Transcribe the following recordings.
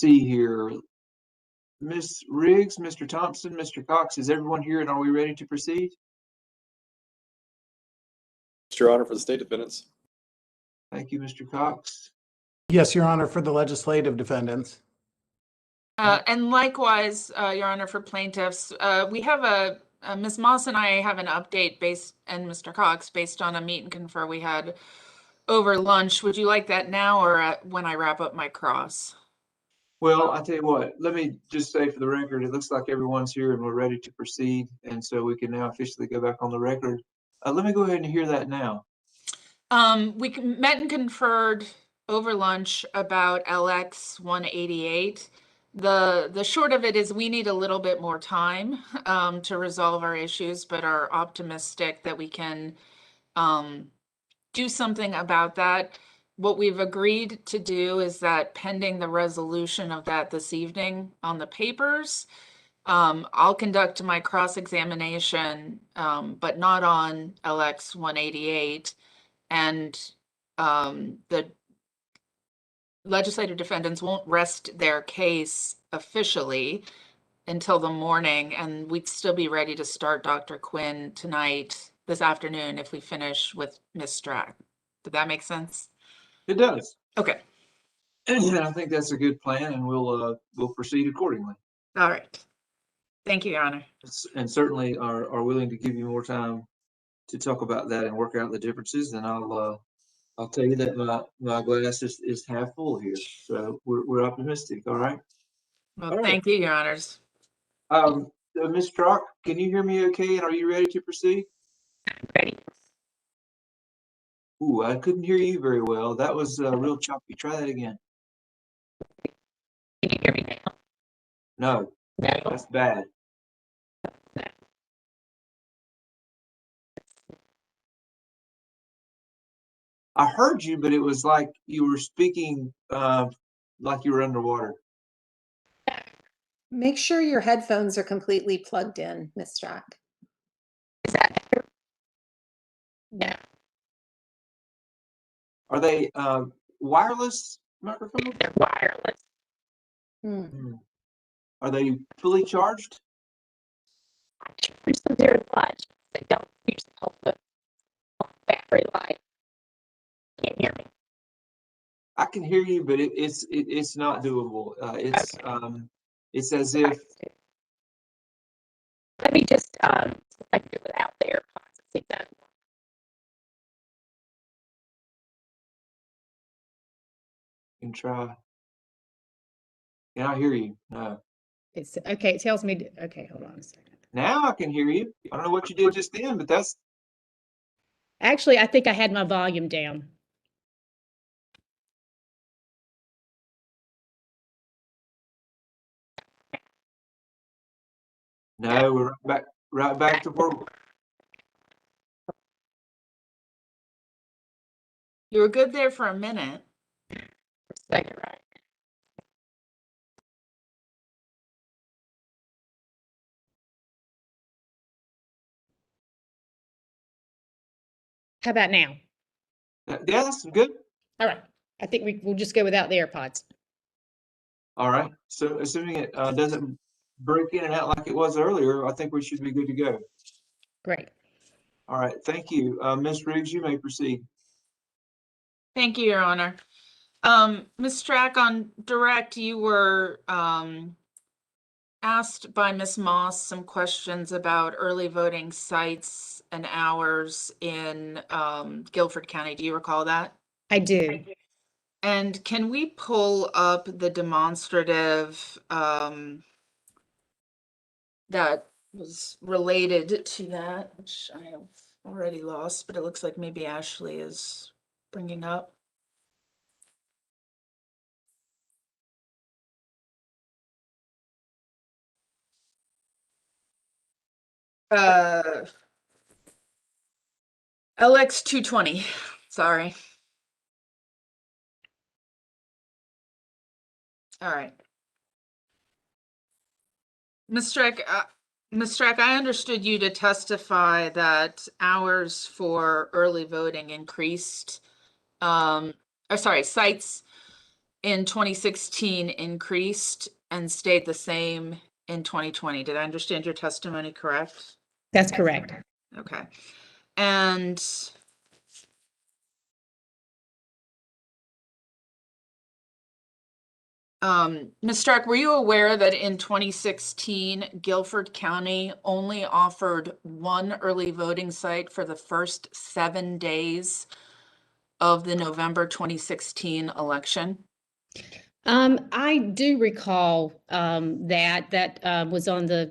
see here. Ms. Riggs, Mr. Thompson, Mr. Cox, is everyone here and are we ready to proceed? Your Honor, for the state defendants. Thank you, Mr. Cox. Yes, Your Honor, for the legislative defendants. And likewise, Your Honor, for plaintiffs, we have Ms. Moss and I have an update and Mr. Cox, based on a meet and confer we had over lunch. Would you like that now or when I wrap up my cross? Well, I tell you what, let me just say for the record, it looks like everyone's here and we're ready to proceed. And so we can now officially go back on the record. Let me go ahead and hear that now. We met and conferred over lunch about LX 188. The short of it is we need a little bit more time to resolve our issues, but are optimistic that we can do something about that. What we've agreed to do is that pending the resolution of that this evening on the papers, I'll conduct my cross-examination, but not on LX 188. And the legislative defendants won't rest their case officially until the morning, and we'd still be ready to start Dr. Quinn this afternoon, if we finish with Ms. Strack. Did that make sense? It does. Okay. And I think that's a good plan, and we'll proceed accordingly. All right. Thank you, Your Honor. And certainly are willing to give you more time to talk about that and work out the differences. And I'll tell you that my glass is half full here, so we're optimistic. All right. Well, all right. Thank you, Your Honors. Ms. Strock, can you hear me okay? And are you ready to proceed? Ready. Ooh, I couldn't hear you very well. That was real choppy. Try that again. Can you hear me now? No, No. that's bad. No. I heard you, but it was like you were speaking like you were underwater. Make sure your headphones are completely plugged in, Ms. Strack. Is that better? No. Are they wireless microphones? They're wireless. Are they fully charged? I charge them very much. They don't use the battery life. Can't hear me. I can hear you, but it's not doable. It's as if. Let me just see if I can do it without the AirPods. See if that works. You can try. Can I hear you? No. It's okay. It tells me. Okay, hold on a second. Now I can hear you. I don't know what you did just then, but that's. Actually, I think I had my volume down. No, we're right back to where. You were good there for a minute. Second, right. How about now? Yeah, that's good. All right. I think we'll just go without the AirPods. All right. So assuming it doesn't break in and out like it was earlier, I think we should be good to go. Great. All right. Thank you. Ms. Riggs, you may proceed. Thank you, Your Honor. Ms. Strack, on direct, you were asked by Ms. Moss some questions about early voting sites and hours in Guilford County. Do you recall that? I do. And can we pull up the demonstrative that was related to that, which I have already lost, but it looks like maybe Ashley is bringing up. LX 220, sorry. All right. Ms. Strack, I understood you to testify that hours for early voting increased, sites in 2016 increased and stayed the same in 2020. Did I understand your testimony correct? That's correct. Okay. And Ms. Stark, were you aware that in 2016, Guilford County only offered one early voting site for the first 7 days of the November 2016 election? I do recall that was on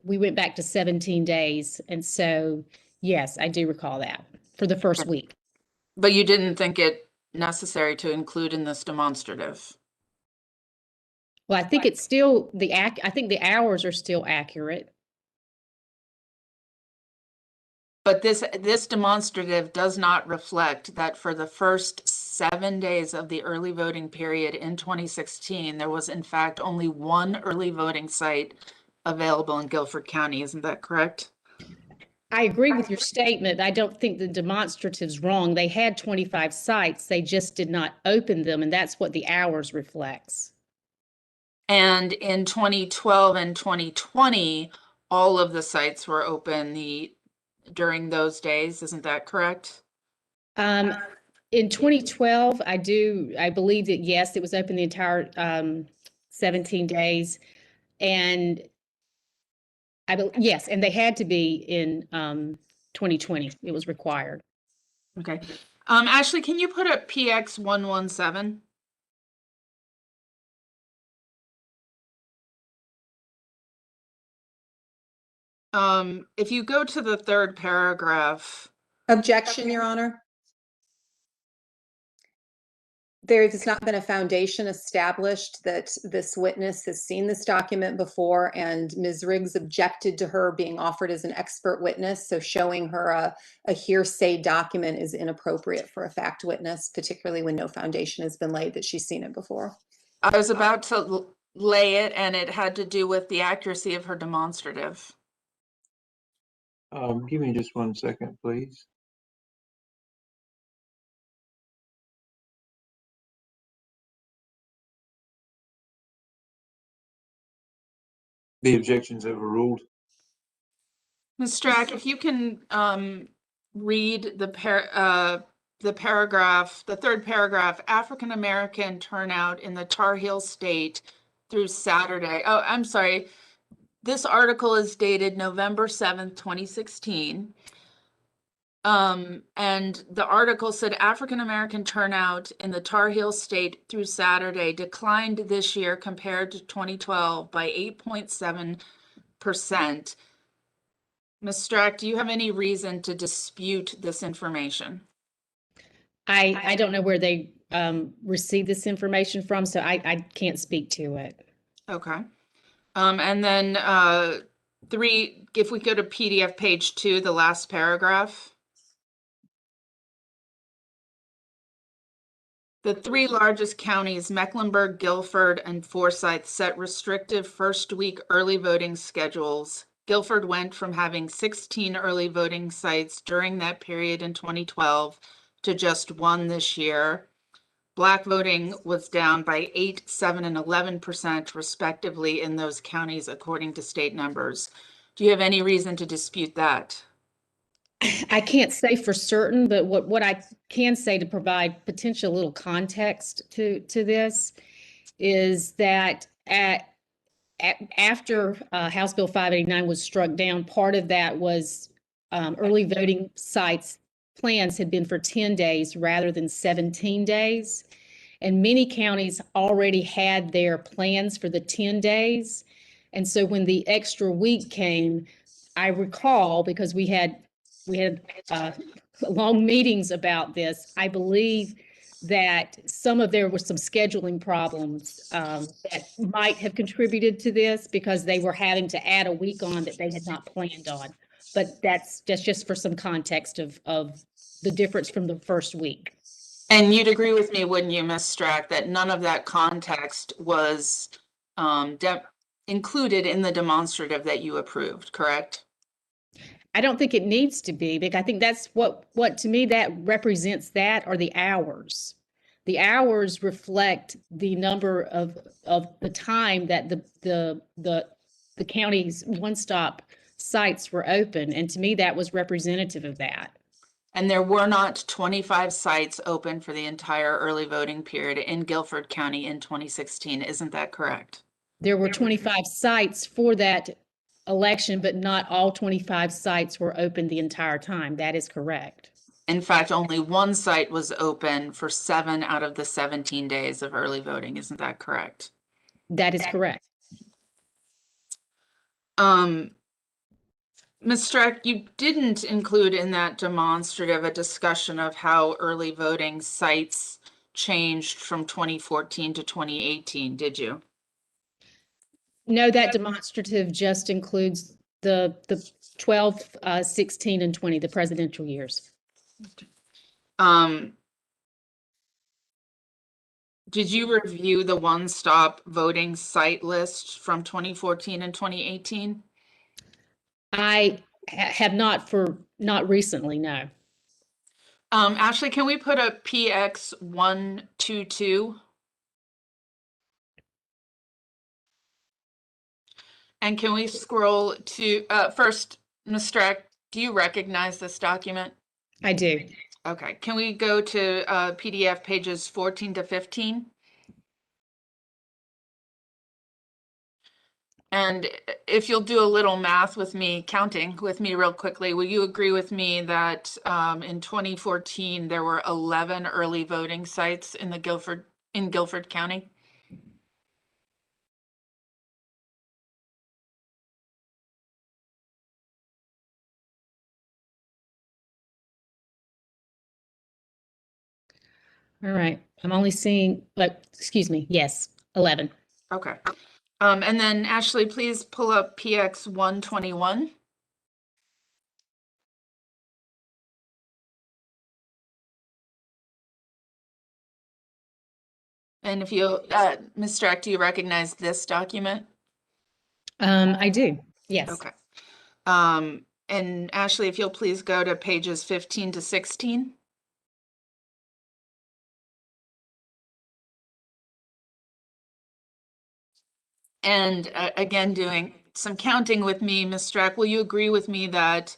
we went back to 17 days. And so, yes, I do recall that for the first week. But you didn't think it necessary to include in this demonstrative? Well, I think it's still I think the hours are still accurate. But this demonstrative does not reflect that for the first 7 days of the early voting period in 2016, there was in fact only one early voting site available in Guilford County. Isn't that correct? I agree with your statement. I don't think the demonstrative's wrong. They had 25 sites. They just did not open them, and that's what the hours reflects. And in 2012 and 2020, all of the sites were open during those days. Isn't that correct? In 2012, I believe that, yes, it was open the entire 17 days. And yes, and they had to be in 2020. It was required. Okay. Ashley, can you put up PX 117? If you go to the third paragraph. Objection, Your Honor. There has not been a foundation established that this witness has seen this document before, and Ms. Riggs objected to her being offered as an expert witness. So showing her a hearsay document is inappropriate for a fact witness, particularly when no foundation has been laid that she's seen it before. I was about to lay it, and it had to do with the accuracy of her demonstrative. Give me just 1 second, please. The objection's overruled. Ms. Strack, if you can read the paragraph, the third paragraph, African American turnout in the Tar Heel State through Saturday. Oh, I'm sorry. This article is dated November 7th, 2016. And the article said African American turnout in the Tar Heel State through Saturday declined this year compared to 2012 by 8.7%. Ms. Strack, do you have any reason to dispute this information? I don't know where they received this information from, so I can't speak to it. Okay. And then if we go to PDF page 2, the last paragraph. The 3 largest counties, Mecklenburg, Guilford, and Forsyth, set restrictive first week early voting schedules. Guilford went from having 16 early voting sites during that period in 2012 to just 1 this year. Black voting was down by 8%, 7%, and 11% respectively in those counties, according to state numbers. Do you have any reason to dispute that? I can't say for certain, but what I can say to provide potential little context to this is that after House Bill 589 was struck down, part of that was early voting sites plans had been for 10 days rather than 17 days. And many counties already had their plans for the 10 days. And so when the extra week came, I recall, because we had long meetings about this, I believe that there were some scheduling problems that might have contributed to this, because they were having to add a week on that they had not planned on. But that's just for some context of the difference from the first week. And you'd agree with me, wouldn't you, Ms. Strack, that none of that context was included in the demonstrative that you approved, correct? I don't think it needs to be, because I think that's what to me that represents that are the hours. The hours reflect the number of the time that the county's one-stop sites were open. And to me, that was representative of that. And there were not 25 sites open for the entire early voting period in Guilford County in 2016. Isn't that correct? There were 25 sites for that election, but not all 25 sites were open the entire time. That is correct. In fact, only one site was open for 7 out of the 17 days of early voting. Isn't that correct? That is correct. Ms. Streck, you didn't include in that demonstrative a discussion of how early voting sites changed from 2014 to 2018, did you? No, that demonstrative just includes the 12, 16, and 20, the presidential years. Did you review the one-stop voting site list from 2014 and 2018? I have not recently, no. Ashley, can we put a PX 122? And can we scroll to, first, Ms. Streck, do you recognize this document? I do. Okay, can we go to PDF pages 14 to 15? And if you'll do a little math with me, counting with me real quickly, will you agree with me that in 2014 there were 11 early voting sites in the Guilford County? All right. I'm only seeing, but excuse me. Yes, 11. Okay. And then Ashley, please pull up PX 121. And if you, Ms. Streck, do you recognize this document? I do. Yes. Okay. And Ashley, if you'll please go to pages 15 to 16. And again, doing some counting with me, Ms. Streck, will you agree with me that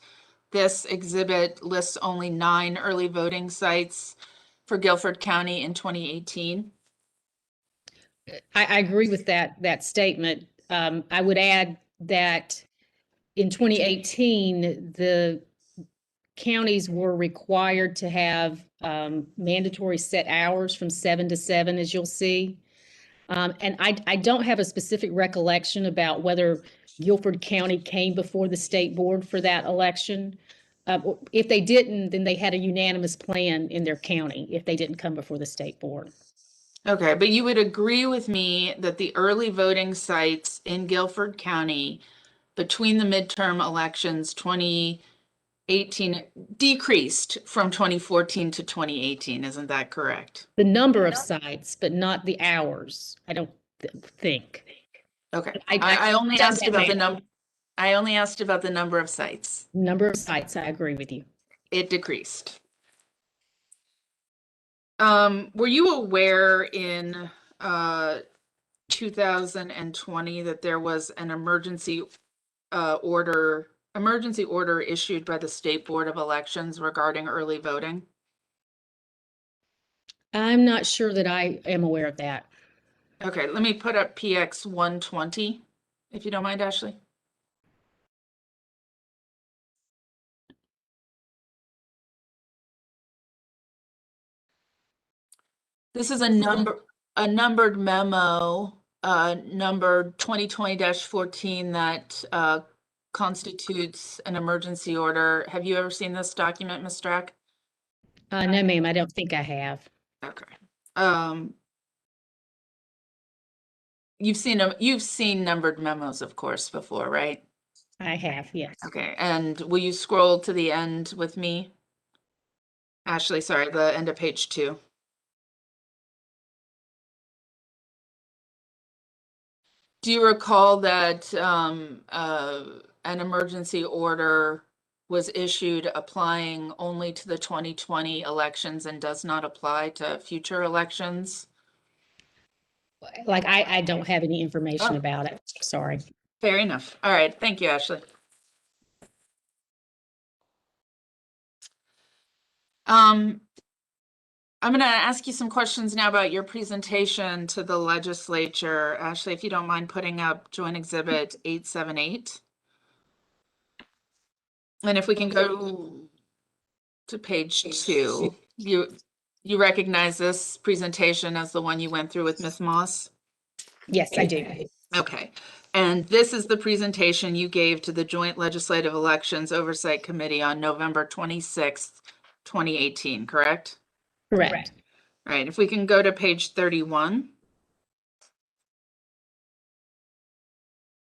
this exhibit lists only 9 early voting sites for Guilford County in 2018? I agree with that statement. I would add that in 2018, the counties were required to have mandatory set hours from 7 to 7, as you'll see. And I don't have a specific recollection about whether Guilford County came before the state board for that election. If they didn't, then they had a unanimous plan in their county if they didn't come before the state board. Okay, but you would agree with me that the early voting sites in Guilford County between the midterm elections 2018 decreased from 2014 to 2018, isn't that correct? The number of sites, but not the hours, I don't think. Okay, I I only done asked that about the math. number. I only asked about the number of sites. Number of sites, I agree with you. It decreased. Were you aware in 2020 that there was an emergency order issued by the State Board of Elections regarding early voting? I'm not sure that I am aware of that. Okay, let me put up PX 120, if you don't mind, Ashley. This is a numbered memo, numbered 2020-14 that constitutes an emergency order. Have you ever seen this document, Ms. Strack? No, ma'am, I don't think I have. Okay. You've seen numbered memos, of course, before, right? I have, yes. Okay, and will you scroll to the end with me? Ashley, sorry, the end of page 2. Do you recall that an emergency order was issued applying only to the 2020 elections and does not apply to future elections? Like, I don't have any information Oh. about it. Sorry. Fair enough. All right. Thank you, Ashley. I'm going to ask you some questions now about your presentation to the legislature. Ashley, if you don't mind putting up Joint Exhibit 878. And if we can go to page 2, you recognize this presentation as the one you went through with Ms. Moss? Yes, I do. Okay. And this is the presentation you gave to the Joint Legislative Elections Oversight Committee on November 26th, 2018, correct? Correct. All right, if we can go to page 31.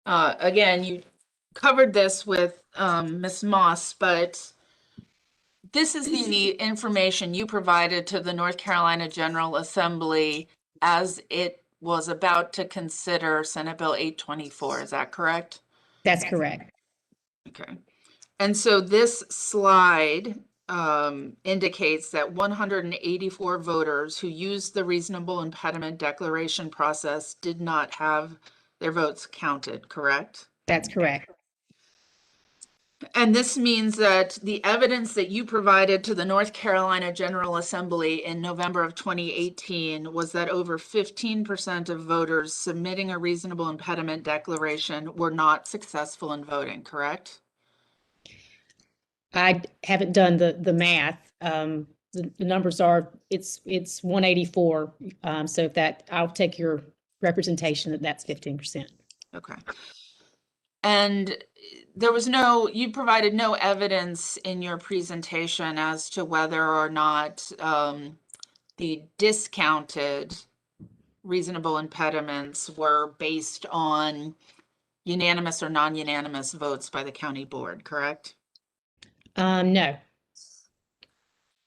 Again, you covered this with Ms. Moss, but this is the information you provided to the North Carolina General Assembly as it was about to consider Senate Bill 824. Is that correct? That's correct. Okay. And so this slide indicates that 184 voters who used the reasonable impediment declaration process did not have their votes counted, correct? That's correct. And this means that the evidence that you provided to the North Carolina General Assembly in November of 2018 was that over 15% of voters submitting a reasonable impediment declaration were not successful in voting, correct? I haven't done the math. The numbers are, it's 184. So if that, I'll take your representation that that's 15%. Okay. And you provided no evidence in your presentation as to whether or not the discounted reasonable impediments were based on unanimous or non-unanimous votes by the county board, correct? No.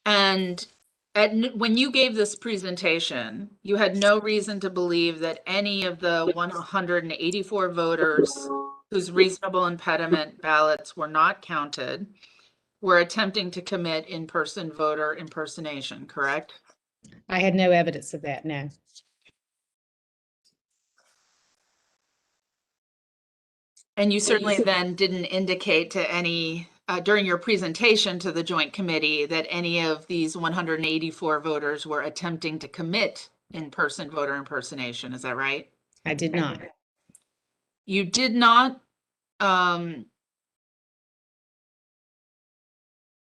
And when you gave this presentation, you had no reason to believe that any of the 184 voters whose reasonable impediment ballots were not counted were attempting to commit in-person voter impersonation, correct? I had no evidence of that, no. And you certainly then didn't indicate to any, during your presentation to the Joint Committee, that any of these 184 voters were attempting to commit in-person voter impersonation. Is that right? I did not. You did not,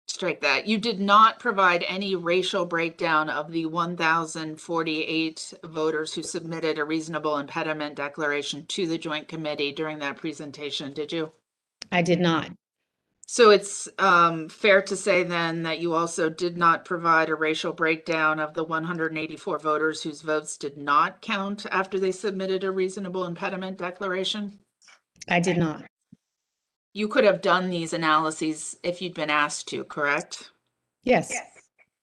strike that. You did not provide any racial breakdown of the 1,048 voters who submitted a reasonable impediment declaration to the Joint Committee during that presentation, did you? I did not. So it's fair to say then that you also did not provide a racial breakdown of the 184 voters whose votes did not count after they submitted a reasonable impediment declaration? I did not. You could have done these analyses if you'd been asked to, correct? Yes.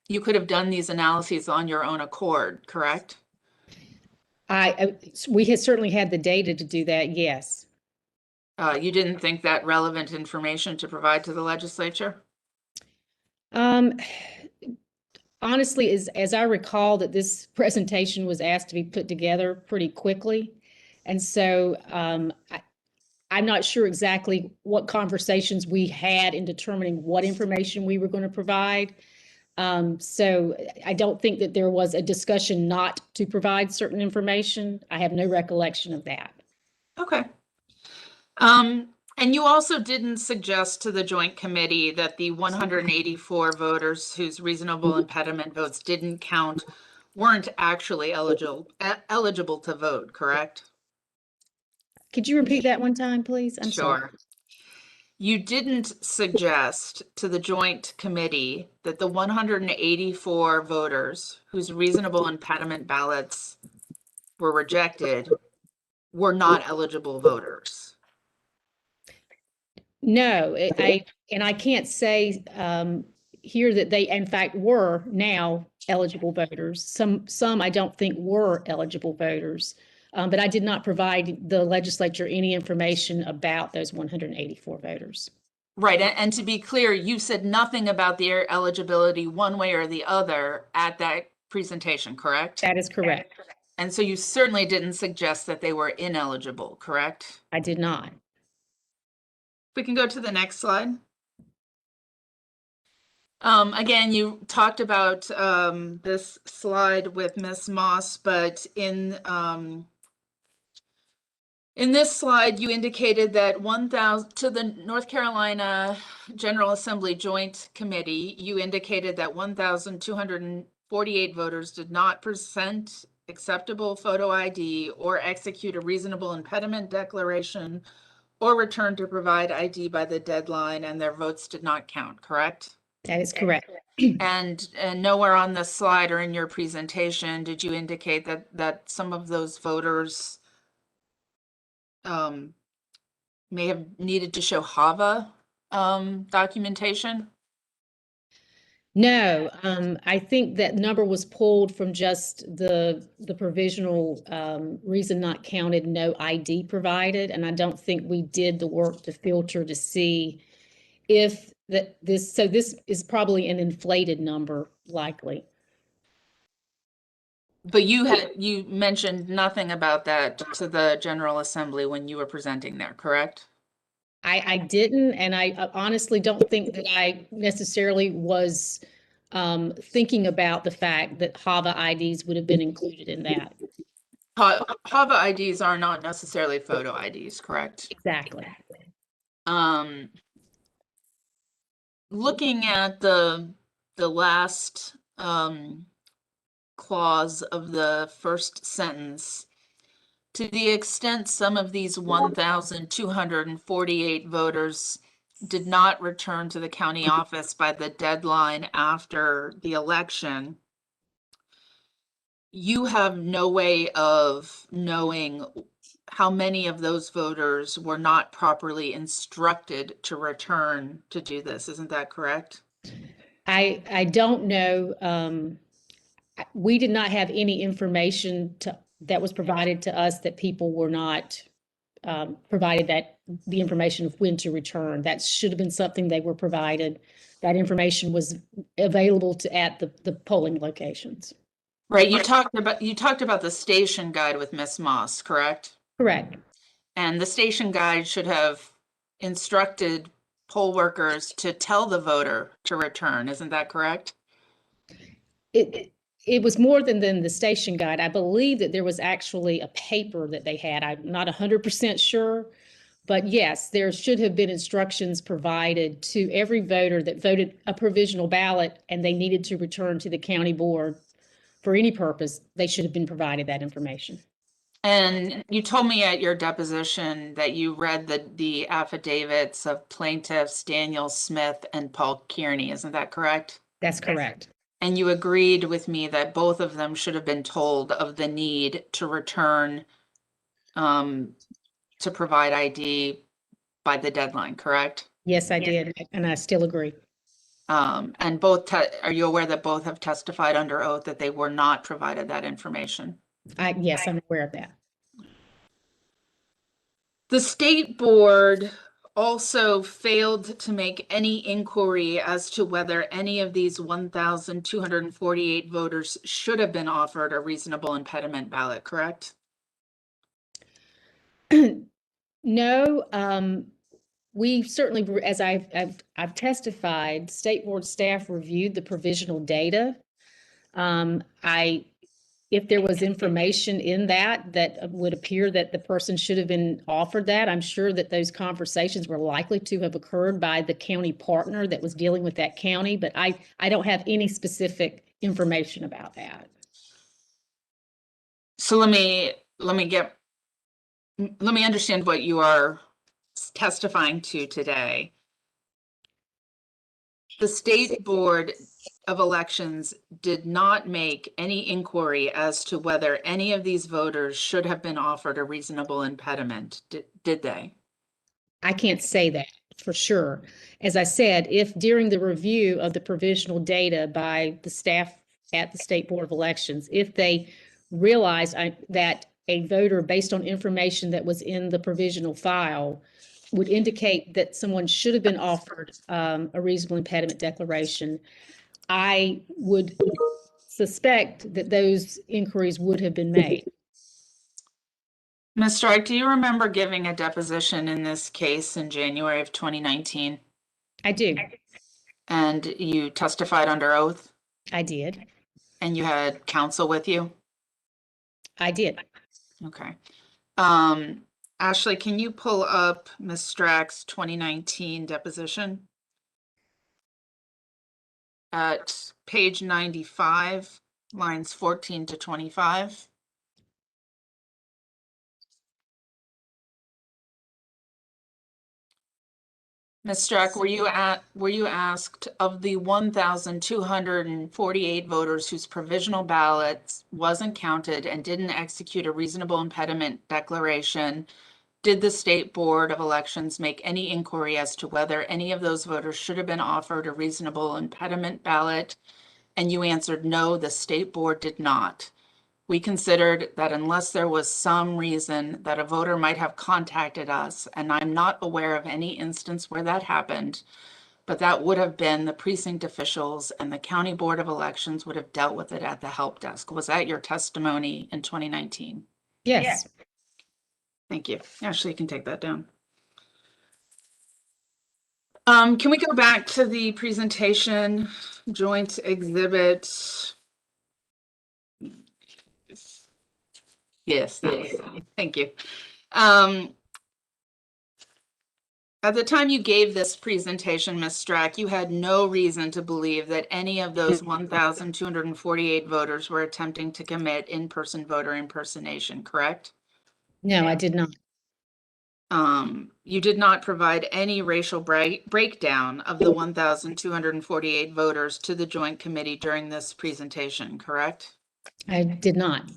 You could have done these analyses on your own accord, correct? We had certainly had the data to do that, yes. You didn't think that relevant information to provide to the legislature? Honestly, as I recall, that this presentation was asked to be put together pretty quickly. And so I'm not sure exactly what conversations we had in determining what information we were going to provide. So I don't think that there was a discussion not to provide certain information. I have no recollection of that. Okay. And you also didn't suggest to the Joint Committee that the 184 voters whose reasonable impediment votes didn't count weren't actually eligible to vote, correct? Could you repeat that one time, please? I'm sorry. Sure. You didn't suggest to the Joint Committee that the 184 voters whose reasonable impediment ballots were rejected were not eligible voters. No, I can't say here that they in fact were now eligible voters. Some I don't think were eligible voters, but I did not provide the legislature any information about those 184 voters. Right, and to be clear, you said nothing about their eligibility one way or the other at that presentation, correct? That is correct. And so you certainly didn't suggest that they were ineligible, correct? I did not. We can go to the next slide. Again, you talked about this slide with Ms. Moss, but in this slide, you indicated that 1,000 to the North Carolina General Assembly Joint Committee, you indicated that 1,248 voters did not present acceptable photo ID or execute a reasonable impediment declaration or return to provide ID by the deadline, and their votes did not count, correct? That is correct. And nowhere on the slide or in your presentation did you indicate that some of those voters may have needed to show HAVA documentation? No, I think that number was pulled from just the provisional reason not counted, no ID provided, and I don't think we did the work to filter to see if this is probably an inflated number, likely. But you mentioned nothing about that to the General Assembly when you were presenting there, correct? I didn't, and I honestly don't think that I necessarily was thinking about the fact that HAVA IDs would have been included in that. HAVA IDs are not necessarily photo IDs, correct? Exactly. Looking at the last clause of the first sentence, to the extent some of these 1,248 voters did not return to the county office by the deadline after the election, you have no way of knowing how many of those voters were not properly instructed to return to do this. Isn't that correct? I don't know. We did not have any information that was provided to us that people were not provided the information of when to return. That should have been something they were provided. That information was available at the polling locations. Right. You talked about the station guide with Ms. Moss, correct? Correct. And the station guide should have instructed poll workers to tell the voter to return. Isn't that correct? It was more than the station guide. I believe that there was actually a paper that they had. I'm not 100% sure, but yes, there should have been instructions provided to every voter that voted a provisional ballot and they needed to return to the county board for any purpose. They should have been provided that information. And you told me at your deposition that you read the affidavits of plaintiffs Daniel Smith and Paul Kearney. Isn't that correct? That's correct. And you agreed with me that both of them should have been told of the need to return to provide ID by the deadline, correct? Yes, I did, and I still agree. And are you aware that both have testified under oath that they were not provided that information? Yes, I'm aware of that. The state board also failed to make any inquiry as to whether any of these 1,248 voters should have been offered a reasonable impediment ballot, correct? No, we certainly, as I've testified, state board staff reviewed the provisional data. If there was information in that would appear that the person should have been offered that, I'm sure that those conversations were likely to have occurred by the county partner that was dealing with that county, but I don't have any specific information about that. So let me understand what you are testifying to today. The state board of elections did not make any inquiry as to whether any of these voters should have been offered a reasonable impediment, did they? I can't say that for sure. As I said, if during the review of the provisional data by the staff at the State Board of Elections, if they realized that a voter, based on information that was in the provisional file, would indicate that someone should have been offered a reasonable impediment declaration, I would suspect that those inquiries would have been made. Ms. Strike, do you remember giving a deposition in this case in January of 2019? I do. And you testified under oath? I did. And you had counsel with you? I did. Okay. Ashley, can you pull up Ms. Strack's 2019 deposition? At page 95, lines 14 to 25. Ms. Strack, were you asked of the 1,248 voters whose provisional ballots wasn't counted and didn't execute a reasonable impediment declaration, did the State Board of Elections make any inquiry as to whether any of those voters should have been offered a reasonable impediment ballot? And you answered no, the State Board did not. We considered that unless there was some reason that a voter might have contacted us, and I'm not aware of any instance where that happened, but that would have been the precinct officials and the County Board of Elections would have dealt with it at the help desk. Was that your testimony in 2019? Yes. Thank you. Ashley, you can take that down. Can we go back to the presentation, joint exhibit? Yes, thank you. At the time you gave this presentation, Ms. Strack, you had no reason to believe that any of those 1,248 voters were attempting to commit in-person voter impersonation, correct? No, I did not. You did not provide any racial breakdown of the 1,248 voters to the Joint Committee during this presentation, correct? I did not.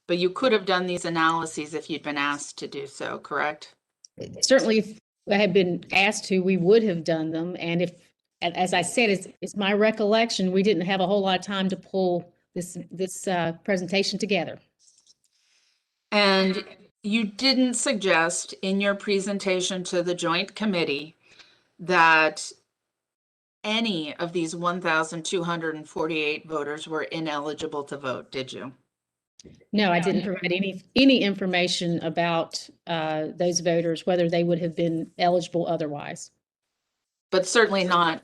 But you could have done these analyses if you'd been asked to do so, correct? Certainly, if I had been asked to, we would have done them. And if, as I said, it's my recollection, we didn't have a whole lot of time to pull this presentation together. And you didn't suggest in your presentation to the Joint Committee that any of these 1,248 voters were ineligible to vote, did you? No, I didn't provide any information about those voters, whether they would have been eligible otherwise. But certainly not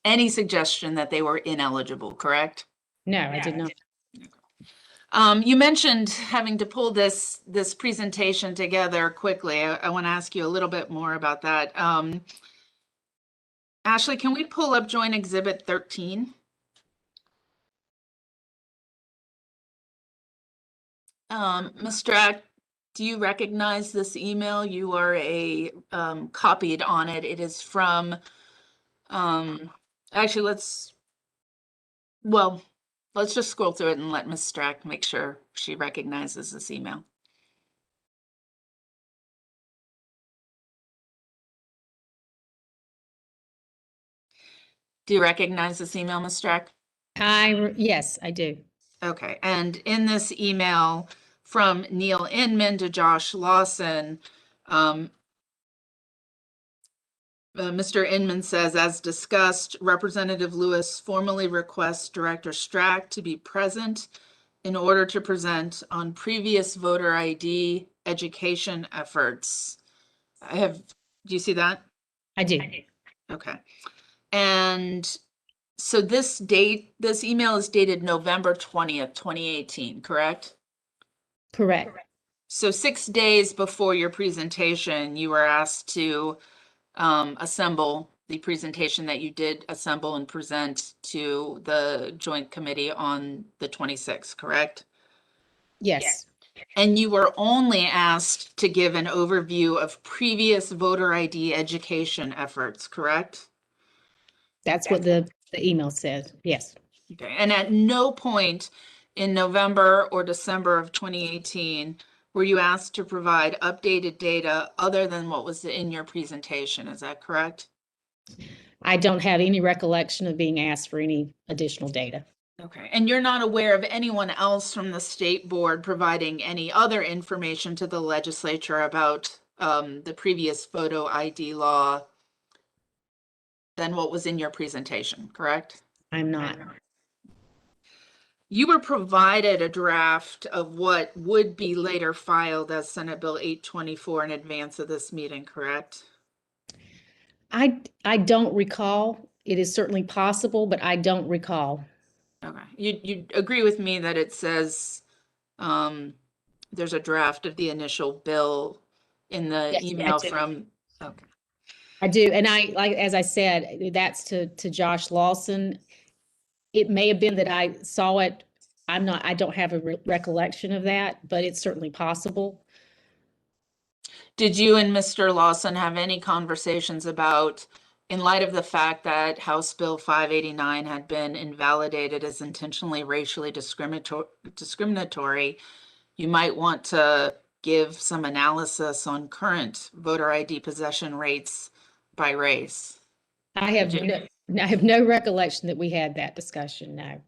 any suggestion that they were ineligible, correct? No, I did not. You mentioned having to pull this presentation together quickly. I want to ask you a little bit more about that. Ashley, can we pull up Joint Exhibit 13? Ms. Strack, do you recognize this email? You are copied on it. It is from, actually, let's just scroll through it and let Ms. Strack make sure she recognizes this email. Do you recognize this email, Ms. Strack? Yes, I do. Okay, and in this email from Neil Inman to Josh Lawson, Mr. Inman says, as discussed, Representative Lewis formally requests Director Strack to be present in order to present on previous voter ID education efforts. Do you see that? I do. Okay. And so this email is dated November 20th, 2018, correct? Correct. So 6 days before your presentation, you were asked to assemble the presentation that you did assemble and present to the Joint Committee on the 26th, correct? Yes. And you were only asked to give an overview of previous voter ID education efforts, correct? That's what the email says. Yes. Okay. And at no point in November or December of 2018 were you asked to provide updated data other than what was in your presentation. Is that correct? I don't have any recollection of being asked for any additional data. Okay. And you're not aware of anyone else from the State Board providing any other information to the legislature about the previous photo ID law than what was in your presentation, correct? I'm not. You were provided a draft of what would be later filed as Senate Bill 824 in advance of this meeting, correct? I don't recall. It is certainly possible, but I don't recall. Okay, you agree with me that it says there's a draft of the initial bill in the Yes, I email do. from, okay. I do, and as I said, that's to Josh Lawson. It may have been that I saw it. I don't have a recollection of that, but it's certainly possible. Did you and Mr. Lawson have any conversations about, in light of the fact that House Bill 589 had been invalidated as intentionally racially discriminatory, you might want to give some analysis on current voter ID possession rates by race? I have no recollection that we had that discussion, no.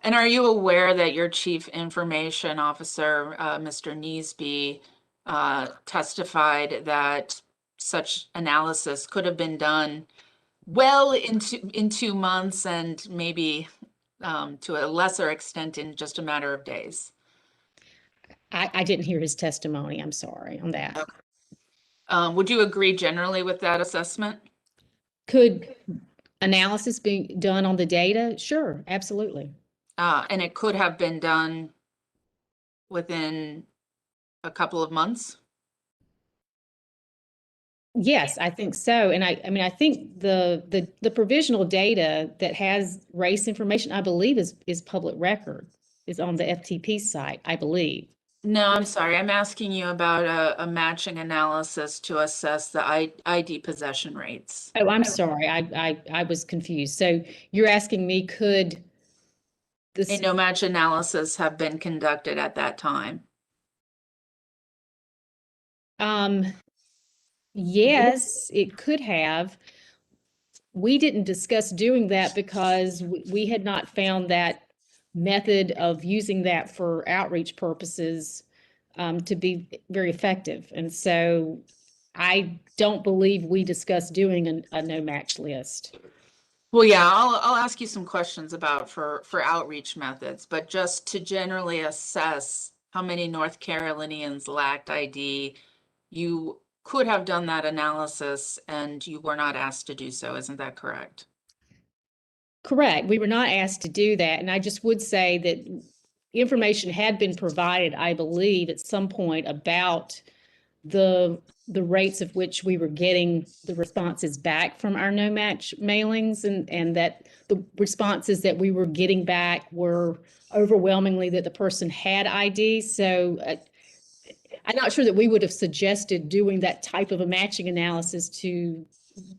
And are you aware that your chief information officer, Mr. Neesby, testified that such analysis could have been done well in 2 months and maybe to a lesser extent in just a matter of days? I didn't hear his testimony, I'm sorry on that. Okay. Would you agree generally with that assessment? Could analysis be done on the data? Sure, absolutely. And it could have been done within a couple of months? Yes, I think so. And I mean, I think the provisional data that has race information, I believe is public record, is on the FTP site, I believe. No, I'm sorry. I'm asking you about a matching analysis to assess the ID possession rates. Oh, I'm sorry. I was confused. So you're asking me, could A this, no match analysis have been conducted at that time? yes, it could have. We didn't discuss doing that because we had not found that method of using that for outreach purposes to be very effective. And so I don't believe we discussed doing a no match list. Well, yeah, I'll ask you some questions about for outreach methods, but just to generally assess how many North Carolinians lacked ID, you could have done that analysis and you were not asked to do so. Isn't that correct? Correct. We were not asked to do that. And I just would say that information had been provided, I believe, at some point about the rates of which we were getting the responses back from our no match mailings, and that the responses that we were getting back were overwhelmingly that the person had ID. So I'm not sure that we would have suggested doing that type of a matching analysis to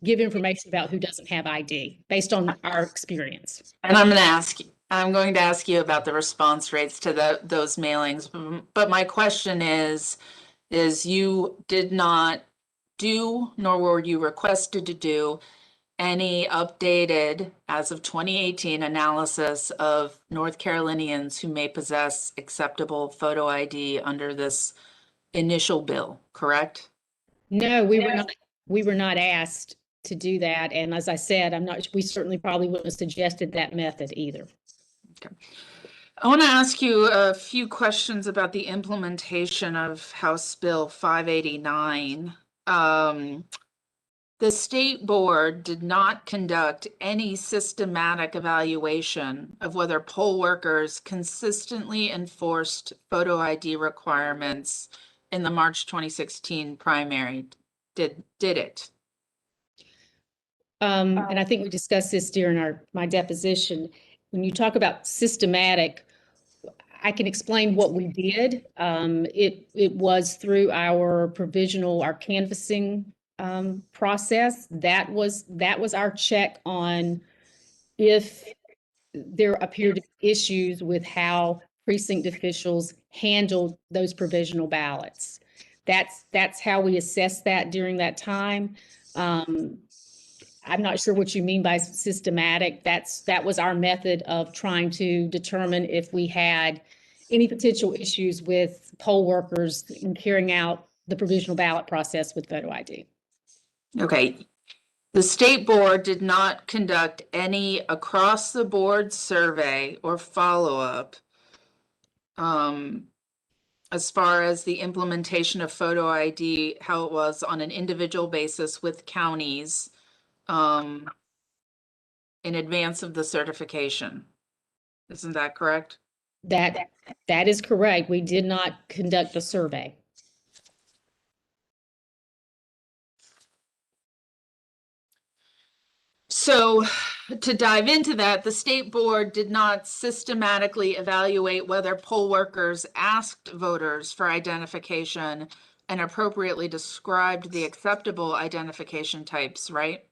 give information about who doesn't have ID based on our experience. And I'm going to ask you about the response rates to those mailings. But my question is you did not do, nor were you requested to do, any updated, as of 2018, analysis of North Carolinians who may possess acceptable photo ID under this initial bill, correct? No, we were not asked to do that. And as I said, we certainly probably wouldn't have suggested that method either. Okay. I want to ask you a few questions about the implementation of House Bill 589. The state board did not conduct any systematic evaluation of whether poll workers consistently enforced photo ID requirements in the March 2016 primary. Did it? And I think we discussed this during my deposition. When you talk about systematic, I can explain what we did. It was through our canvassing process. That was our check on if there appeared to be issues with how precinct officials handled those provisional ballots. That's how we assessed that during that time. I'm not sure what you mean by systematic. That was our method of trying to determine if we had any potential issues with poll workers in carrying out the provisional ballot process with photo ID. Okay. The state board did not conduct any across-the-board survey or follow-up as far as the implementation of photo ID, how it was on an individual basis with counties in advance of the certification. Isn't that correct? That is correct. We did not conduct a survey. So to dive into that, the state board did not systematically evaluate whether poll workers asked voters for identification and appropriately described the acceptable identification types, right?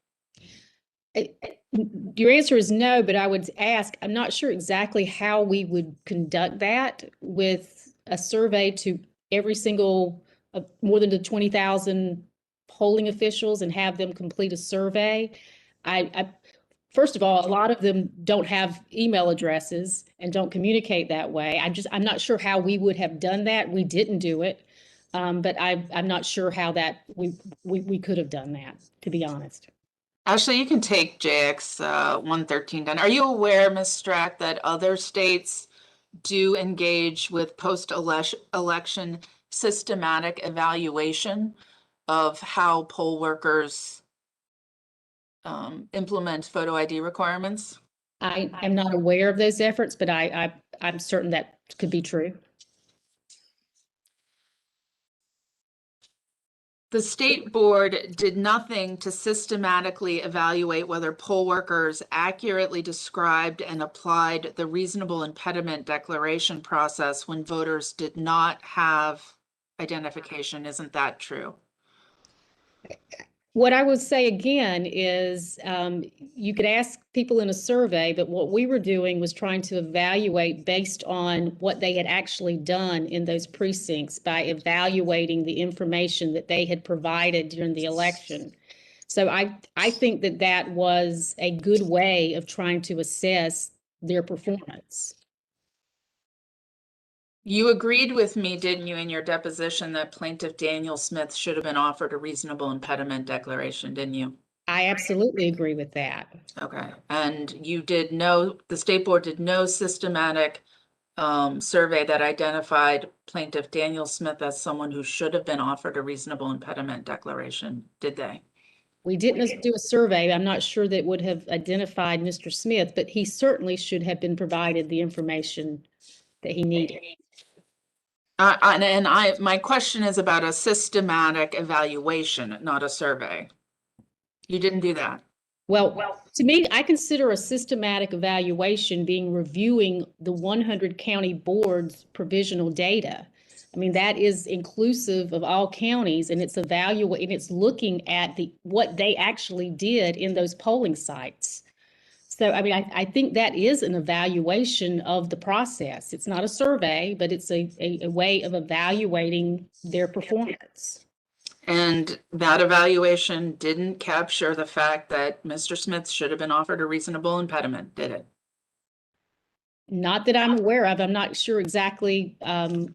Your answer is no, but I would ask, I'm not sure exactly how we would conduct that with a survey to every single, more than the 20,000 polling officials and have them complete a survey. First of all, a lot of them don't have email addresses and don't communicate that way. I'm not sure how we would have done that. We didn't do it. But I'm not sure how that we could have done that, to be honest. Actually, you can take JX 113 down. Are you aware, Ms. Strack, that other states do engage with post-election systematic evaluation of how poll workers implement photo ID requirements? I am not aware of those efforts, but I'm certain that could be true. The state board did nothing to systematically evaluate whether poll workers accurately described and applied the reasonable impediment declaration process when voters did not have identification. Isn't that true? What I would say again is you could ask people in a survey, but what we were doing was trying to evaluate based on what they had actually done in those precincts by evaluating the information that they had provided during the election. So I think that that was a good way of trying to assess their performance. You agreed with me, didn't you, in your deposition that plaintiff Daniel Smith should have been offered a reasonable impediment declaration, didn't you? I absolutely agree with that. Okay, and you did no, the state board did no systematic survey that identified plaintiff Daniel Smith as someone who should have been offered a reasonable impediment declaration, did they? We didn't do a survey. I'm not sure that would have identified Mr. Smith, but he certainly should have been provided the information that he needed. My question is about a systematic evaluation, not a survey. You didn't do that. Well, to me, I consider a systematic evaluation being reviewing the 100 county boards' provisional data. I mean, that is inclusive of all counties, and it's evaluating, it's looking at what they actually did in those polling sites. So, I mean, I think that is an evaluation of the process. It's not a survey, but it's a way of evaluating their performance. And that evaluation didn't capture the fact that Mr. Smith should have been offered a reasonable impediment, did it? Not that I'm aware of. I'm not sure exactly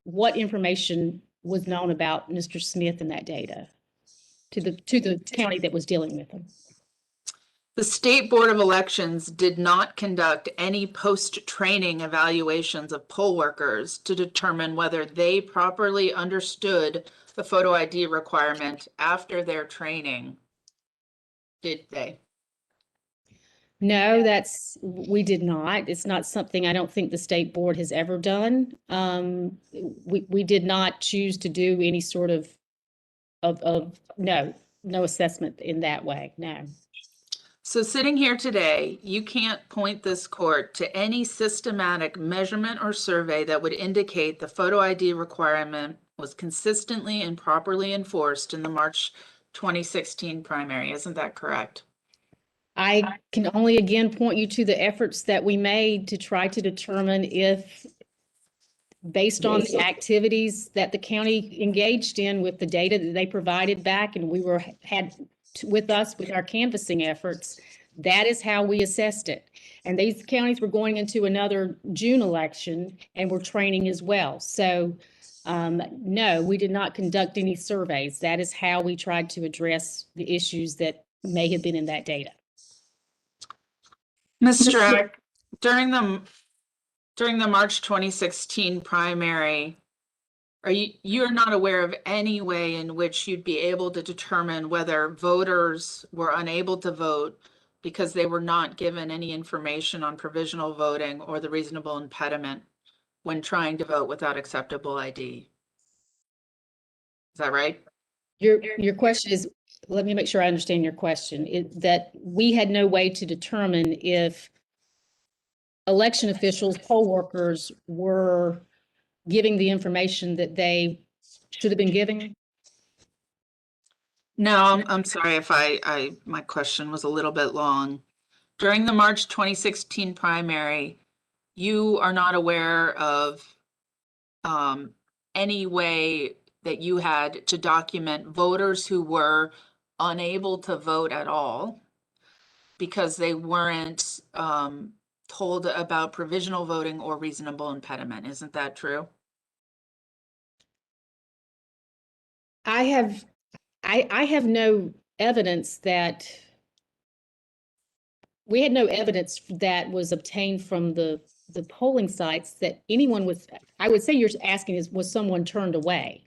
what information was known about Mr. Smith in that data to the county that was dealing with him. The State Board of Elections did not conduct any post-training evaluations of poll workers to determine whether they properly understood the photo ID requirement after their training. Did they? No, we did not. It's not something I don't think the state board has ever done. We did not choose to do any sort of no assessment in that way, no. So sitting here today, you can't point this court to any systematic measurement or survey that would indicate the photo ID requirement was consistently and properly enforced in the March 2016 primary. Isn't that correct? I can only again point you to the efforts that we made to try to determine if, based on the activities that the county engaged in with the data that they provided back, and we had with us with our canvassing efforts, that is how we assessed it. And these counties were going into another June election and were training as well. So No, we did not conduct any surveys. That is how we tried to address the issues that may have been in that data. Mr. Eck, during the March 2016 primary, you're not aware of any way in which you'd be able to determine whether voters were unable to vote because they were not given any information on provisional voting or the reasonable impediment when trying to vote without acceptable ID. Is that right? Your question is, let me make sure I understand your question, that we had no way to determine if election officials, poll workers were giving the information that they should have been giving? No, I'm sorry if my question was a little bit long. During the March 2016 primary, you are not aware of any way that you had to document voters who were unable to vote at all because they weren't told about provisional voting or reasonable impediment. Isn't that true? I have no evidence that we had no evidence that was obtained from the polling sites that anyone was, I would say you're asking is, was someone turned away?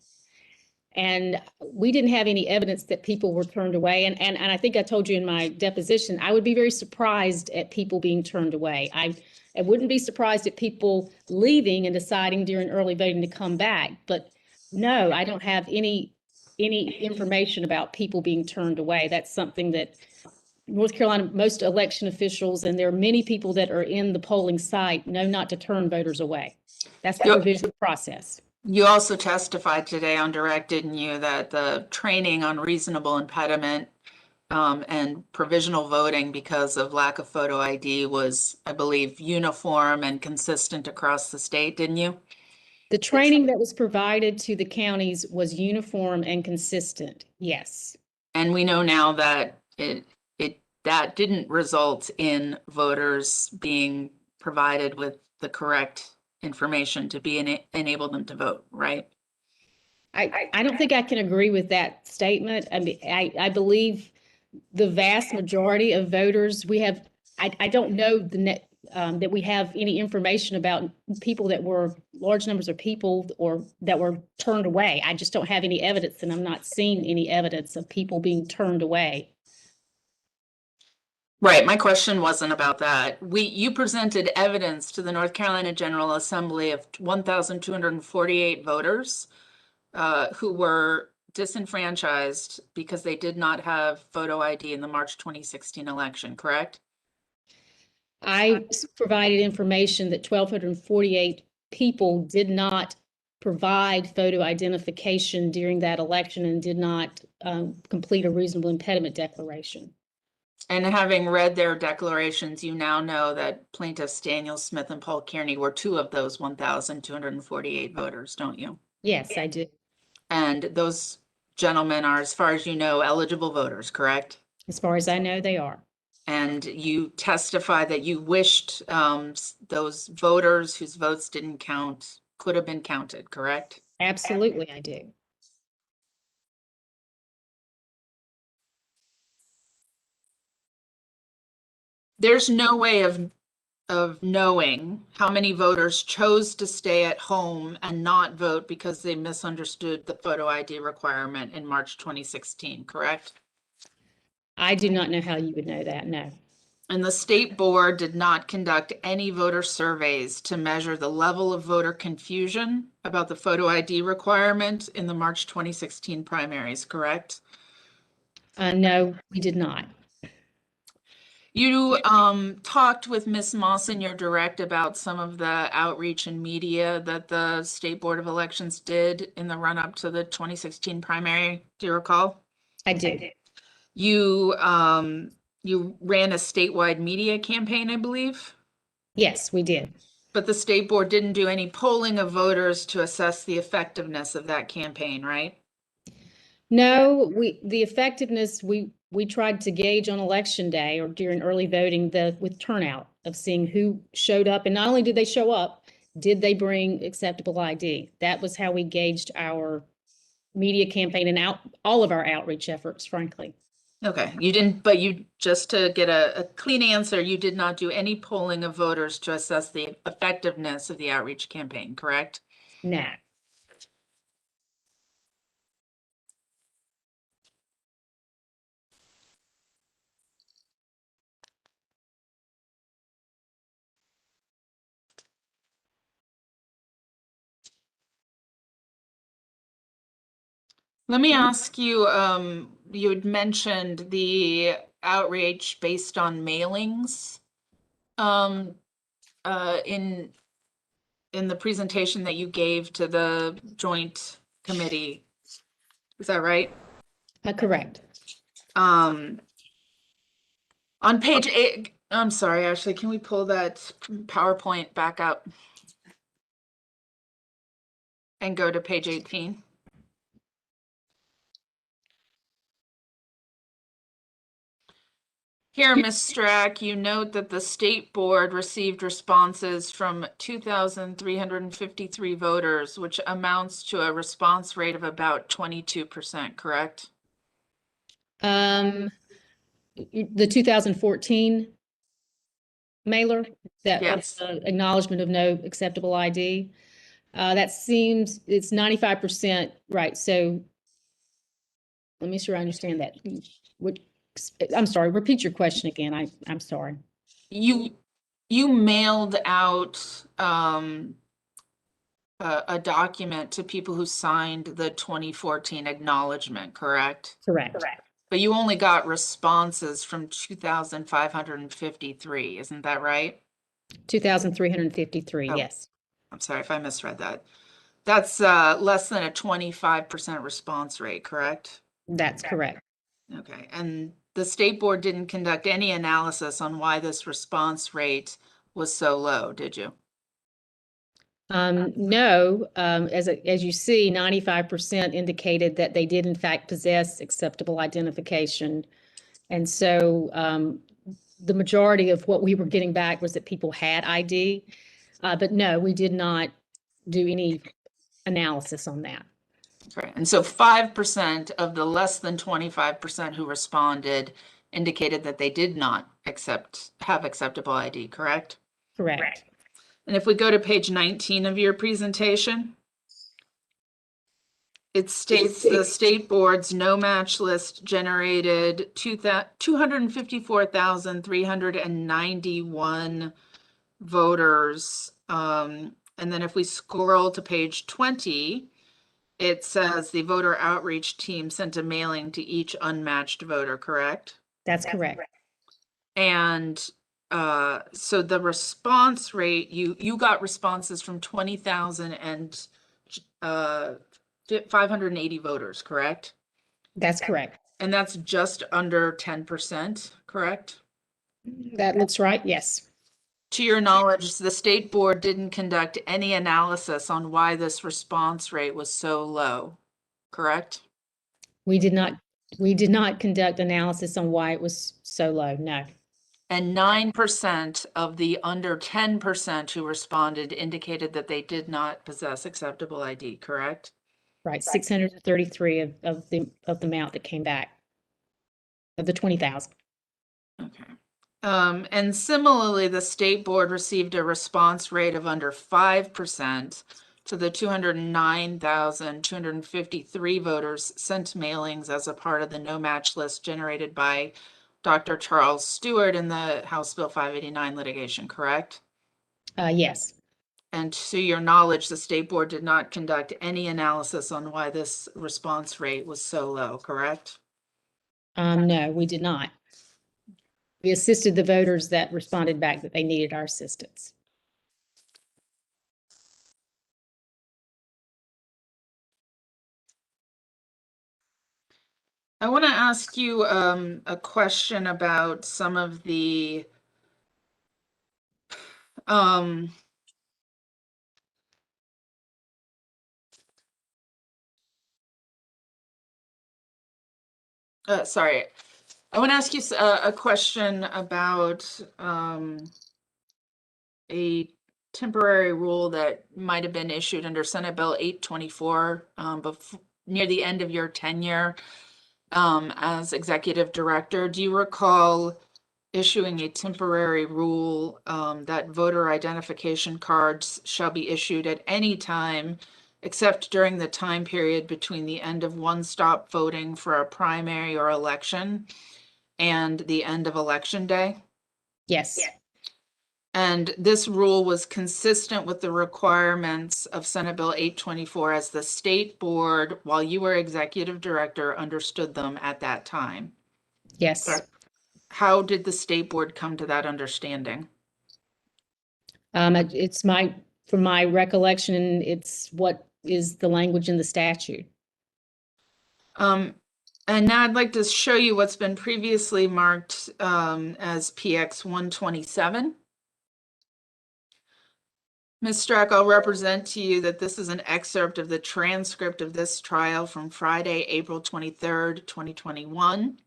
And we didn't have any evidence that people were turned away. And I think I told you in my deposition, I would be very surprised at people being turned away. I wouldn't be surprised at people leaving and deciding during early voting to come back. But no, I don't have any information about people being turned away. That's something that North Carolina, most election officials, and there are many people that are in the polling site, know not to turn voters away. That's the provisional process. You also testified today on direct, didn't you, that the training on reasonable impediment and provisional voting because of lack of photo ID was, I believe, uniform and consistent across the state, didn't you? The training that was provided to the counties was uniform and consistent, yes. And we know now that that didn't result in voters being provided with the correct information to enable them to vote, right? I don't think I can agree with that statement. I mean, I believe the vast majority of voters, I don't know that we have any information about people that were large numbers of people or that were turned away. I just don't have any evidence, and I'm not seeing any evidence of people being turned away. Right, my question wasn't about that. You presented evidence to the North Carolina General Assembly of 1,248 voters who were disenfranchised because they did not have photo ID in the March 2016 election, correct? I provided information that 1,248 people did not provide photo identification during that election and did not complete a reasonable impediment declaration. And having read their declarations, you now know that plaintiffs Daniel Smith and Paul Kearney were two of those 1,248 voters, don't you? Yes, I do. And those gentlemen are, as far as you know, eligible voters, correct? As far as I know, they are. And you testify that you wished those voters whose votes didn't count could have been counted, correct? Absolutely, I do. There's no way of knowing how many voters chose to stay at home and not vote because they misunderstood the photo ID requirement in March 2016, correct? I do not know how you would know that, no. And the state board did not conduct any voter surveys to measure the level of voter confusion about the photo ID requirement in the March 2016 primaries, correct? No, we did not. You talked with Ms. Moss in your direct about some of the outreach and media that the State Board of Elections did in the run-up to the 2016 primary. Do you recall? I do. You ran a statewide media campaign, I believe? Yes, we did. But the State Board didn't do any polling of voters to assess the effectiveness of that campaign, right? No, the effectiveness, we tried to gauge on election day or during early voting with turnout of seeing who showed up. And not only did they show up, Did they bring acceptable ID? That was how we gauged our media campaign and all of our outreach efforts, frankly. Okay, you didn't, but you, just to get a clean answer, you did not do any polling of voters to assess the effectiveness of the outreach campaign, correct? No. Let me ask you, you had mentioned the outreach based on mailings in the presentation that you gave to the joint committee. Is that right? Correct. On page 8, I'm sorry, Ashley, can we pull that PowerPoint back up and go to page 18? Here, Ms. Strack, you note that the state board received responses from 2,353 voters, which amounts to a response rate of about 22%, correct? The 2014 mailer, that Yes. acknowledgement of no acceptable ID. That seems, it's 95%, right? So let me sure I understand that. I'm sorry, repeat your question again. I'm sorry. You mailed out a document to people who signed the 2014 acknowledgement, correct? Correct. But you only got responses from 2,553, isn't that right? 2,353, Oh. yes. I'm sorry if I misread that. That's less than a 25% response rate, correct? That's correct. Okay, and the state board didn't conduct any analysis on why this response rate was so low, did you? No, as you see, 95% indicated that they did in fact possess acceptable identification. And so the majority of what we were getting back was that people had ID. But no, we did not do any analysis on that. Okay, and so 5% of the less than 25% who responded indicated that they did not have acceptable ID, correct? Correct. And if we go to page 19 of your presentation, it states the state board's no match list generated 254,391 voters. And then if we scroll to page 20, it says the voter outreach team sent a mailing to each unmatched voter, correct? That's correct. And so the response rate, you got responses from 20,000 and 580 voters, correct? That's correct. And that's just under 10%, correct? That looks right, yes. To your knowledge, the state board didn't conduct any analysis on why this response rate was so low, correct? We did not conduct analysis on why it was so low, no. And 9% of the under 10% who responded indicated that they did not possess acceptable ID, correct? Right, 633 of the amount that came back, of the 20,000. Okay. And similarly, the state board received a response rate of under 5% to the 209,253 voters sent mailings as a part of the no match list generated by Dr. Charles Stewart in the House Bill 589 litigation, correct? Yes. And to your knowledge, the state board did not conduct any analysis on why this response rate was so low, correct? No, we did not. We assisted the voters that responded back that they needed our assistance. I want to ask you a question about some of the sorry. I want to ask you a question about a temporary rule that might have been issued under Senate Bill 824 near the end of your tenure as executive director. Do you recall issuing a temporary rule that voter identification cards shall be issued at any time except during the time period between the end of one-stop voting for a primary or election and the end of election day? Yes. And this rule was consistent with the requirements of Senate Bill 824 as the state board, while you were executive director, understood them at that time. Yes. How did the state board come to that understanding? It's from my recollection, it's what is the language in the statute. And now I'd like to show you what's been previously marked as PX 127. Ms. Strack, I'll represent to you that this is an excerpt of the transcript of this trial from Friday, April 23rd, 2021.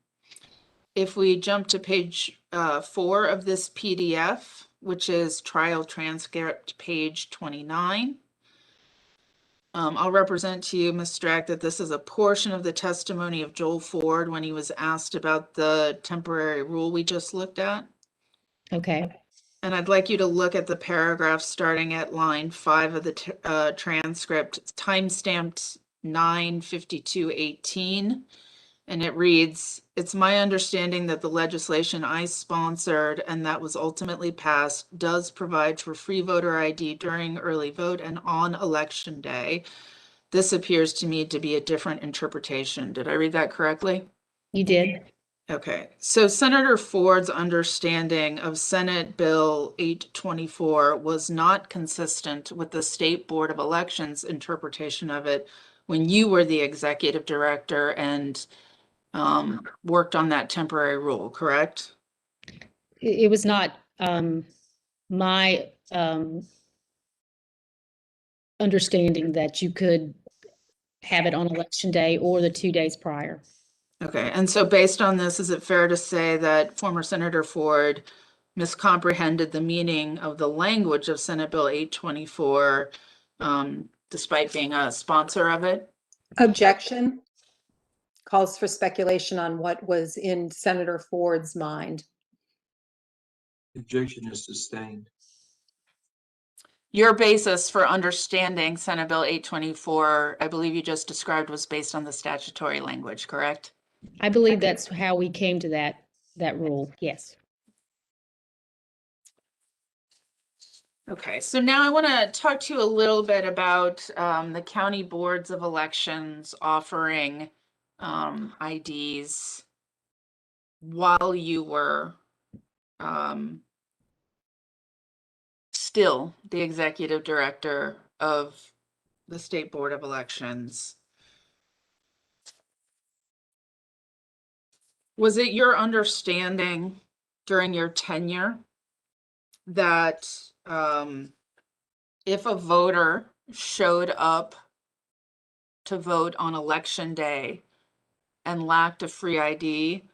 If we jump to page 4 of this PDF, which is trial transcript page 29, I'll represent to you, Ms. Strack, that this is a portion of the testimony of Joel Ford when he was asked about the temporary rule we just looked at. Okay. And I'd like you to look at the paragraph starting at line 5 of the transcript. It's timestamped 9/52/18. And it reads, "It's my understanding that the legislation I sponsored and that was ultimately passed does provide for free voter ID during early vote and on election day. This appears to me to be a different interpretation." Did I read that correctly? You did. Okay, so Senator Ford's understanding of Senate Bill 824 was not consistent with the State Board of Elections interpretation of it when you were the executive director and worked on that temporary rule, correct? It was not my understanding that you could have it on election day or the 2 days prior. Okay, and so based on this, is it fair to say that former Senator Ford miscomprehended the meaning of the language of Senate Bill 824 despite being a sponsor of it? Objection. Calls for speculation on what was in Senator Ford's mind. Objection is sustained. Your basis for understanding Senate Bill 824, I believe you just described, was based on the statutory language, correct? I believe that's how we came to that rule. Yes. Okay, so now I want to talk to you a little bit about the county boards of elections offering IDs while you were still the executive director of the State Board of Elections. Was it your understanding during your tenure that if a voter showed up to vote on election day and lacked a free ID,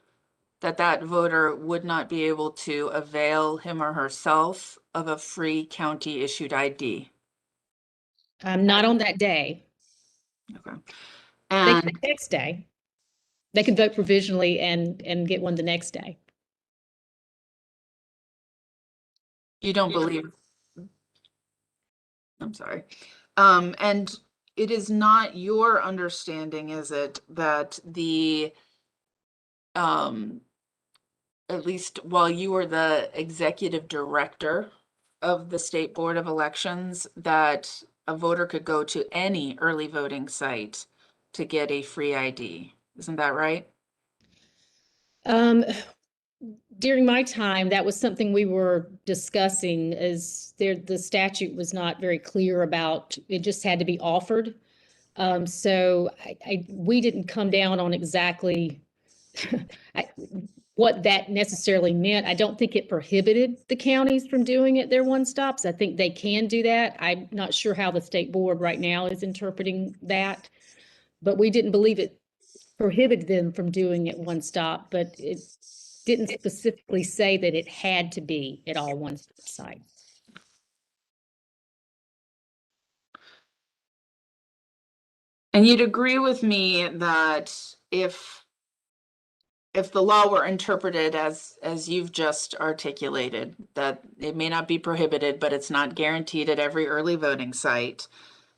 that voter would not be able to avail him or herself of a free county issued ID? Not on that day. Okay. They And could the next day. They could vote provisionally and get one the next day. you don't believe, I'm sorry. And it is not your understanding, is it, that at least while you were the executive director of the State Board of Elections, that a voter could go to any early voting site to get a free ID? Isn't that right? During my time, that was something we were discussing, as the statute was not very clear about, it just had to be offered. So we didn't come down on exactly what that necessarily meant. I don't think it prohibited the counties from doing it, their one stops. I think they can do that. I'm not sure how the state board right now is interpreting that, but we didn't believe it prohibited them from doing it one stop, but it didn't specifically say that it had to be at all one sites. And you'd agree with me that if the law were interpreted as you've just articulated, that it may not be prohibited, but it's not guaranteed at every early voting site,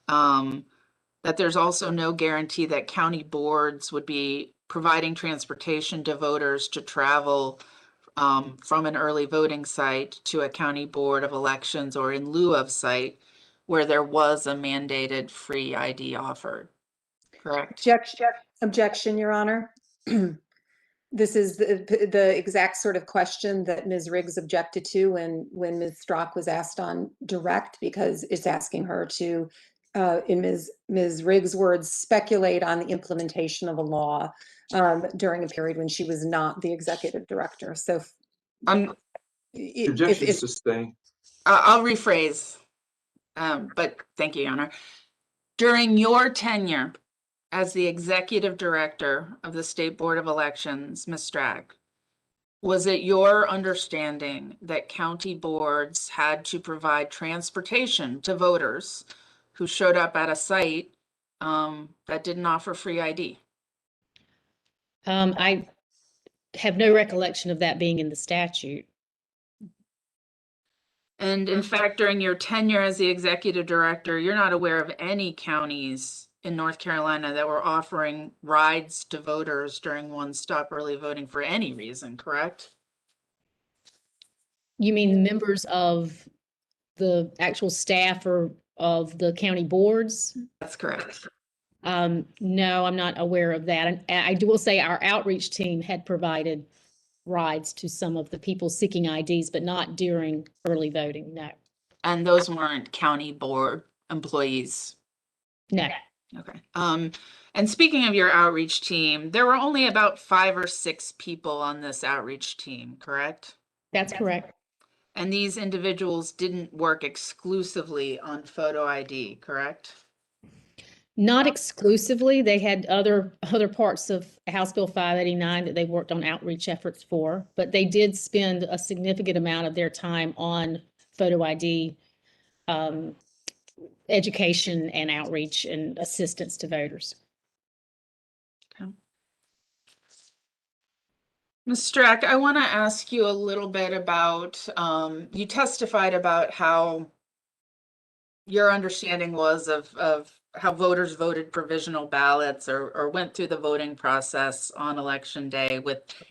that there's also no guarantee that county boards would be providing transportation to voters to travel from an early voting site to a county board of elections or in lieu of site where there was a mandated free ID offered, correct? Objection, Your Honor. This is the exact sort of question that Ms. Riggs objected to when Ms. Strock was asked on direct, because it's asking her to, in Ms. Riggs' words, speculate on the implementation of a law during a period when she was not the executive director. So Objection sustained. I'll rephrase, but thank you, Your Honor. During your tenure as the executive director of the State Board of Elections, Ms. Strack, was it your understanding that county boards had to provide transportation to voters who showed up at a site that didn't offer free ID? I have no recollection of that being in the statute. And in fact, during your tenure as the executive director, you're not aware of any counties in North Carolina that were offering rides to voters during one-stop early voting for any reason, correct? You mean members of the actual staff or of the county boards? That's correct. No, I'm not aware of that. And I will say our outreach team had provided rides to some of the people seeking IDs, but not during early voting, no. And those weren't county board employees? No. Okay. And speaking of your outreach team, there were only about 5 or 6 people on this outreach team, correct? That's correct. And these individuals didn't work exclusively on photo ID, correct? Not exclusively. They had other parts of House Bill 589 that they worked on outreach efforts for, but they did spend a significant amount of their time on photo ID education and outreach and assistance to voters. Okay. Ms. Strack, I want to ask you a little bit about, you testified about how your understanding was of how voters voted provisional ballots or went through the voting process on election day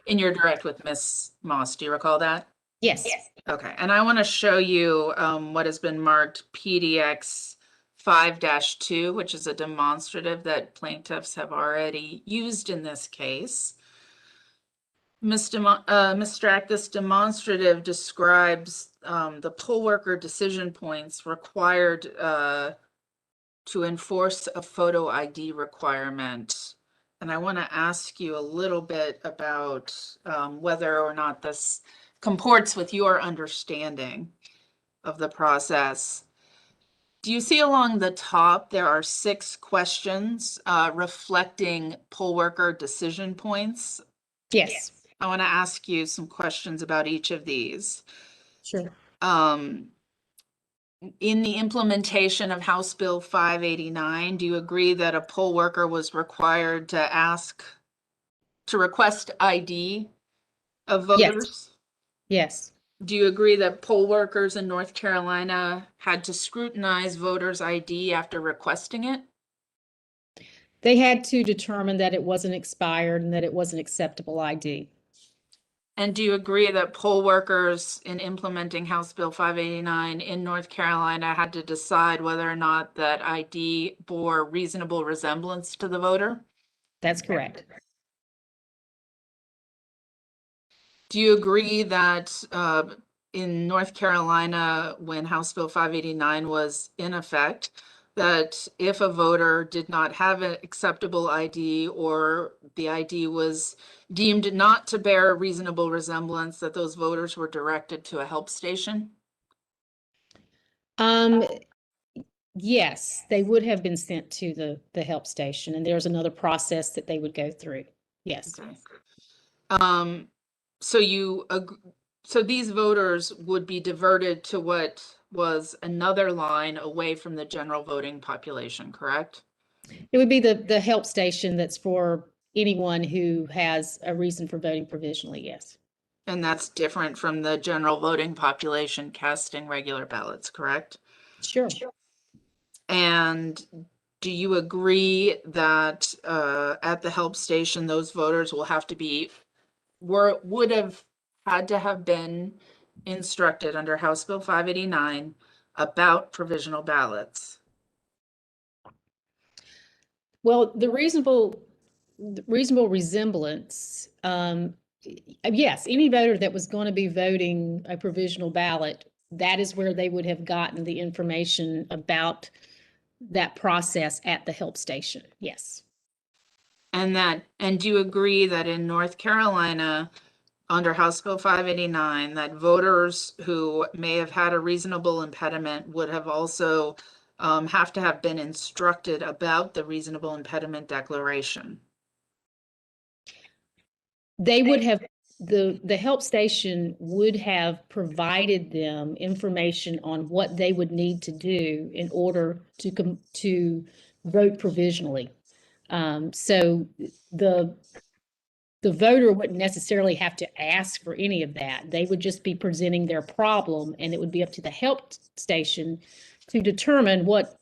in your direct with Ms. Moss. Do you recall that? Yes. Okay, and I want to show you what has been marked PDX 5-2, which is a demonstrative that plaintiffs have already used in this case. Ms. Strack, this demonstrative describes the poll worker decision points required to enforce a photo ID requirement. And I want to ask you a little bit about whether or not this comports with your understanding of the process. Do you see along the top, there are 6 questions reflecting poll worker decision points? Yes. I want to ask you some questions about each of these. Sure. In the implementation of House Bill 589, do you agree that a poll worker was required to request ID of voters? Yes. Do you agree that poll workers in North Carolina had to scrutinize voters' ID after requesting it? They had to determine that it wasn't expired and that it was an acceptable ID. And do you agree that poll workers in implementing House Bill 589 in North Carolina had to decide whether or not that ID bore reasonable resemblance to the voter? That's correct. Do you agree that in North Carolina, when House Bill 589 was in effect, that if a voter did not have an acceptable ID or the ID was deemed not to bear a reasonable resemblance, that those voters were directed to a help station? Yes, they would have been sent to the help station, and there's another process that they would go through. Yes. Okay. So these voters would be diverted to what was another line away from the general voting population, correct? It would be the help station that's for anyone who has a reason for voting provisionally, yes. And that's different from the general voting population casting regular ballots, correct? Sure. And do you agree that at the help station, those voters will have to be, would have had to have been instructed under House Bill 589 about provisional ballots? Well, the reasonable resemblance, yes, any voter that was going to be voting a provisional ballot, that is where they would have gotten the information about that process at the help station. Yes. And do you agree that in North Carolina, under House Bill 589, that voters who may have had a reasonable impediment would have also have to have been instructed about the reasonable impediment declaration? They would have, the help station would have provided them information on what they would need to do in order to vote provisionally. So the voter wouldn't necessarily have to ask for any of that. They would just be presenting their problem, and it would be up to the help station to determine what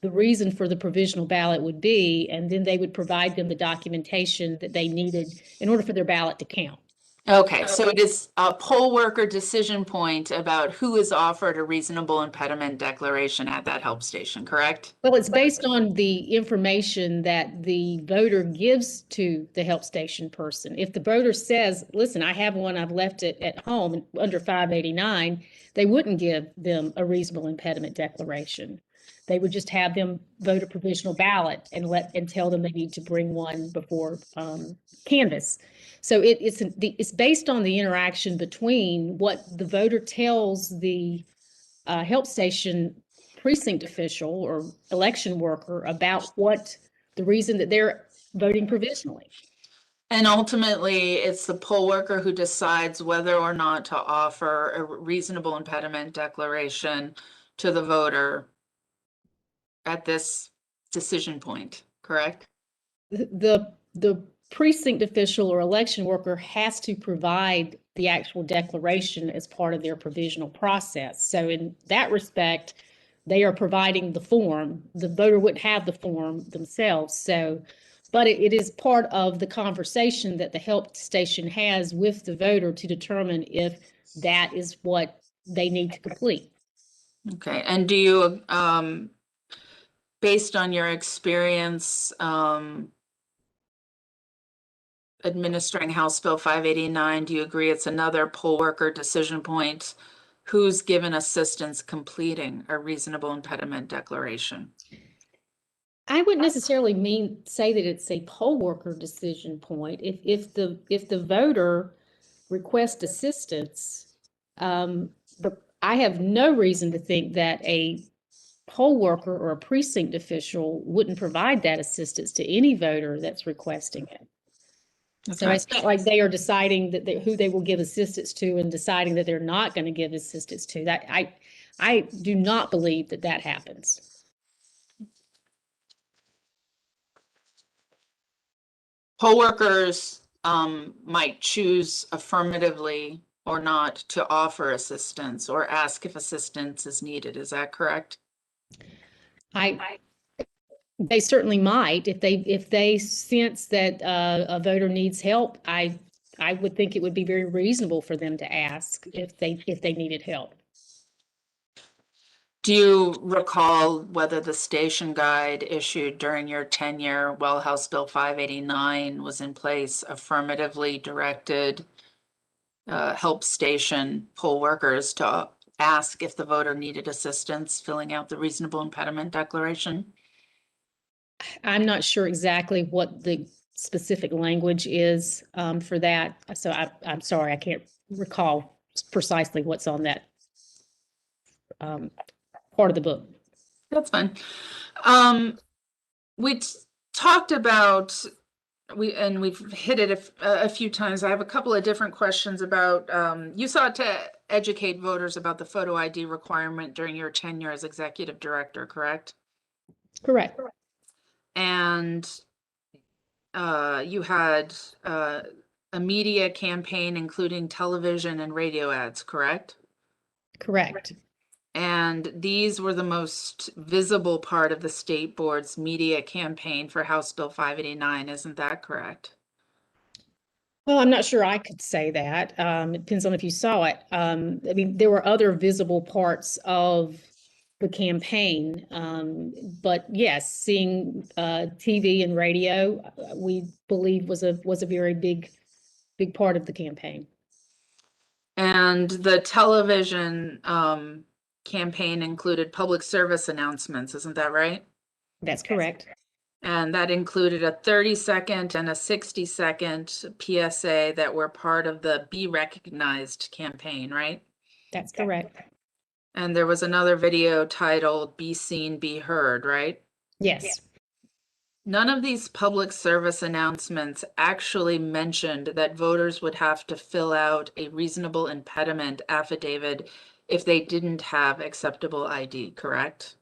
the reason for the provisional ballot would be, and then they would provide them the documentation that they needed in order for their ballot to count. Okay, so it is a poll worker decision point about who is offered a reasonable impediment declaration at that help station, correct? Well, it's based on the information that the voter gives to the help station person. If the voter says, listen, I have one, I've left it at home under 589, they wouldn't give them a reasonable impediment declaration. They would just have them vote a provisional ballot and tell them they need to bring one before canvass. So it's based on the interaction between what the voter tells the help station precinct official or election worker about what the reason that they're voting provisionally. And ultimately, it's the poll worker who decides whether or not to offer a reasonable impediment declaration to the voter at this decision point, correct? The precinct official or election worker has to provide the actual declaration as part of their provisional process. So in that respect, they are providing the form. The voter wouldn't have the form themselves. So, but it is part of the conversation that the help station has with the voter to determine if that is what they need to complete. Okay, and do you, based on your experience administering House Bill 589, do you agree it's another poll worker decision point who's given assistance completing a reasonable impediment declaration? I wouldn't necessarily say that it's a poll worker decision point. If the voter requests assistance, but I have no reason to think that a poll worker or a precinct official wouldn't provide that assistance to any voter that's requesting it. So Okay. it's not like they are deciding that who they will give assistance to and deciding that they're not going to give assistance to. That I do not believe that that happens. Poll workers might choose affirmatively or not to offer assistance or ask if assistance is needed. Is that correct? They certainly might if they sense that a voter needs help. I would think it would be very reasonable for them to ask if they needed help. Do you recall whether the station guide issued during your tenure while House Bill 589 was in place affirmatively directed help station poll workers to ask if the voter needed assistance filling out the reasonable impediment declaration? I'm not sure exactly what the specific language is for that. So I'm sorry, I can't recall precisely what's on that part of the book. That's fine. We talked about, we've hit it a few times. I have a couple of different questions about, you sought to educate voters about the photo ID requirement during your tenure as executive director, correct? Correct. And you had a media campaign, including television and radio ads, correct? Correct. And these were the most visible part of the state board's media campaign for House Bill 589. Isn't that correct? Well, I'm not sure I could say that. It depends on if you saw it. I mean, there were other visible parts of the campaign. But yes, seeing TV and radio, we believe was a very big part of the campaign. And the television campaign included public service announcements, isn't that right? That's correct. And that included a 30-second and a 60-second PSA that were part of the Be Recognized campaign, right? That's correct. And there was another video titled Be Seen, Be Heard, right? Yes. None of these public service announcements actually mentioned that voters would have to fill out a reasonable impediment affidavit if they didn't have acceptable ID, correct?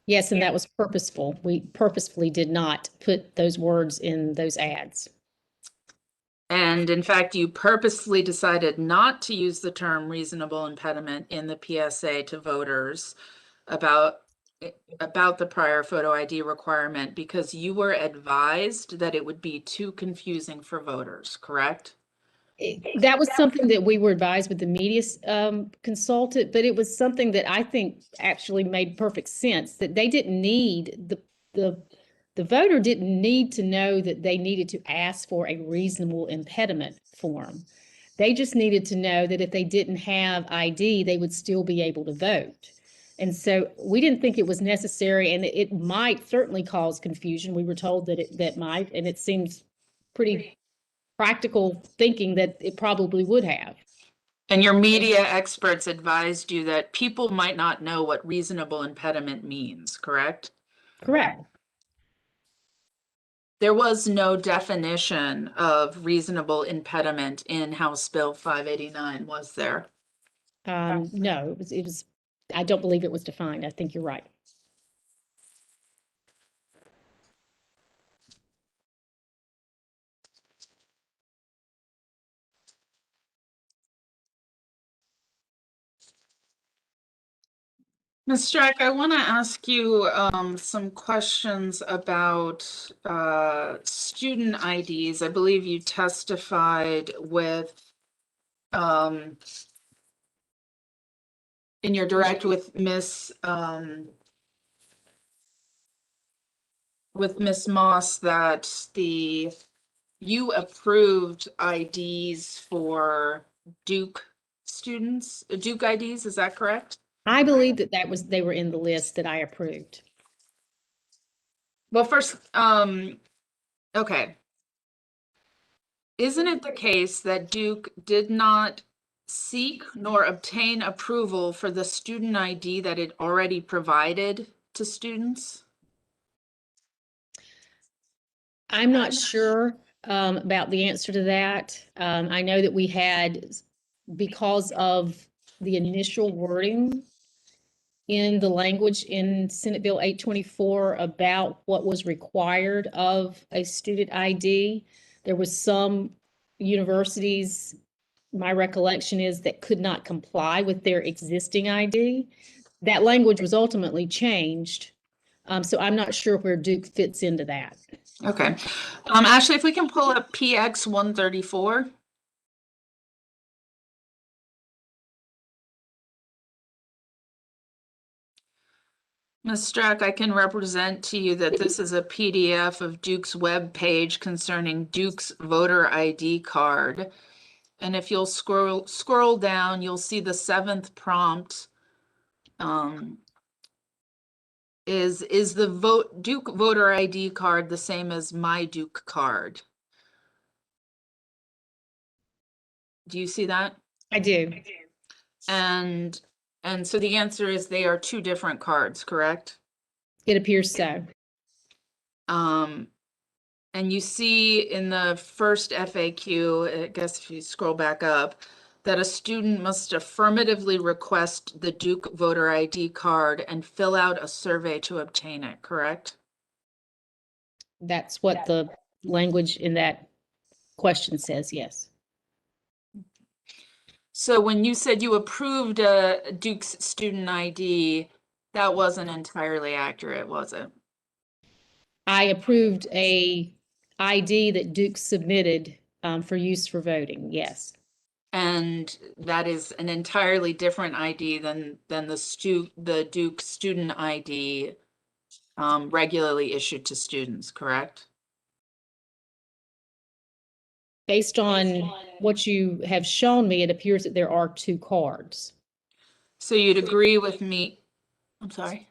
Yes, and that was purposeful. We purposefully did not put those words in those ads. And in fact, you purposely decided not to use the term reasonable impediment in the PSA to voters about the prior photo ID requirement because you were advised that it would be too confusing for voters, correct? That was something that we were advised with the media consultant, but it was something that I think actually made perfect sense, that they didn't need, the voter didn't need to know that they needed to ask for a reasonable impediment form. They just needed to know that if they didn't have ID, they would still be able to vote. And so we didn't think it was necessary, and it might certainly cause confusion. We were told that that might, and it seems pretty practical thinking that it probably would have. And your media experts advised you that people might not know what reasonable impediment means, correct? Correct. There was no definition of reasonable impediment in House Bill 589, was there? No, it was, I don't believe it was defined. I think you're right. Ms. Strack, I want to ask you some questions about student IDs. I believe you testified with in your direct with Miss Moss that you approved IDs for Duke students, Duke IDs, is that correct? I believe that they were in the list that I approved. Well, first, okay. Isn't it the case that Duke did not seek nor obtain approval for the student ID that it already provided to students? I'm not sure about the answer to that. I know that we had, because of the initial wording in the language in Senate Bill 824 about what was required of a student ID, there was some universities, my recollection is, that could not comply with their existing ID. That language was ultimately changed. So I'm not sure where Duke fits into that. Okay. Ashley, if we can pull up PX 134. Ms. Strack, I can represent to you that this is a PDF of Duke's web page concerning Duke's voter ID card. And if you'll scroll down, you'll see the 7th prompt. Is the Duke voter ID card the same as my Duke card? Do you see that? I do. And so the answer is they are two different cards, correct? It appears so. And you see in the first FAQ, I guess if you scroll back up, that a student must affirmatively request the Duke voter ID card and fill out a survey to obtain it, correct? That's what the language in that question says, yes. So when you said you approved Duke's student ID, that wasn't entirely accurate, was it? I approved a ID that Duke submitted for use for voting, yes. And that is an entirely different ID than the Duke student ID regularly issued to students, correct? Based on what you have shown me, it appears that there are two cards. So you'd agree with me, I'm sorry.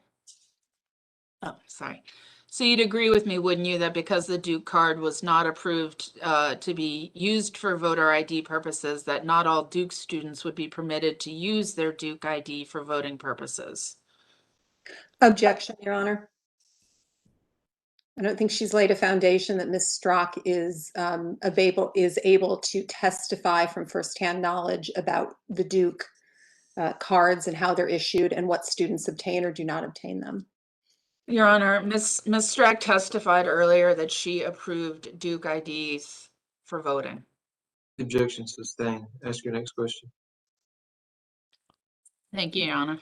Oh, sorry. So you'd agree with me, wouldn't you, that because the Duke card was not approved to be used for voter ID purposes, that not all Duke students would be permitted to use their Duke ID for voting purposes? Objection, Your Honor. I don't think she's laid a foundation that Ms. Strzok is able to testify from firsthand knowledge about the Duke cards and how they're issued and what students obtain or do not obtain them. Your Honor, Ms. Strzok testified earlier that she approved Duke IDs for voting. Objection sustained. Ask your next question. Thank you, Your Honor.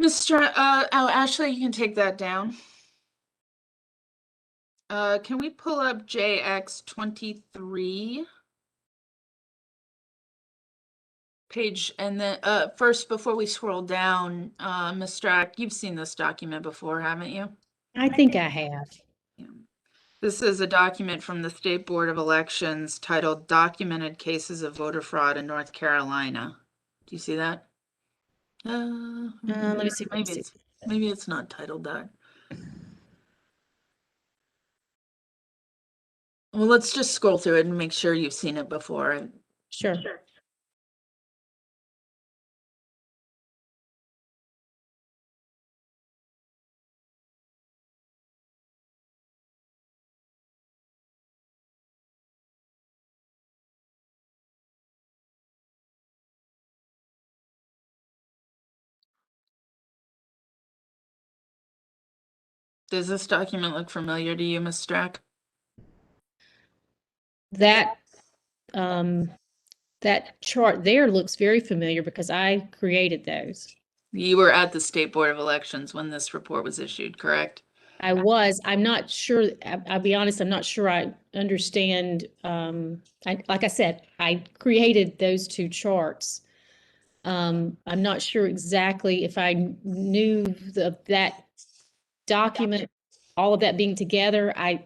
Mr. Oh, Ashley, you can take that down. Can we pull up JX 23? Page, and then first, before we scroll down, Ms. Strzok, you've seen this document before, haven't you? I think I have. Yeah. This is a document from the State Board of Elections titled Documented Cases of Voter Fraud in North Carolina. Do you see that? Let me see. Maybe it's not titled that. Well, let's just scroll through it and make sure you've seen it before. Sure. Does this document look familiar to you, Ms. Strzok? That that chart there looks very familiar because I created those. You were at the State Board of Elections when this report was issued, correct? I'm not sure, I'll be honest, I'm not sure I understand. Like I said, I created those two charts. I'm not sure exactly if I knew that document, all of that being together. I'm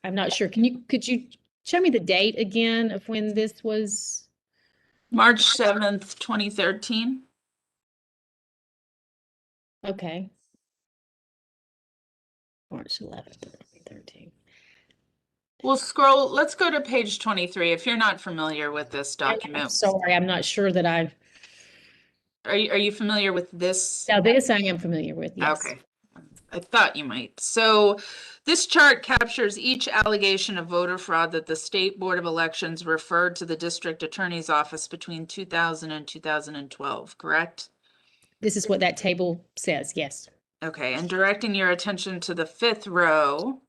not sure. Could you show me the date again of when this was? March 7th, 2013. Okay. March 11th, 2013. We'll scroll, let's go to page 23 if you're not familiar with this I'm document. sorry, I'm not sure that Are you familiar with this? now this I am familiar with, yes. Okay. I thought you might. So this chart captures each allegation of voter fraud that the State Board of Elections referred to the District Attorney's Office between 2000 and 2012, correct? This is what that table says, yes. Okay, and directing your attention to the 5th row,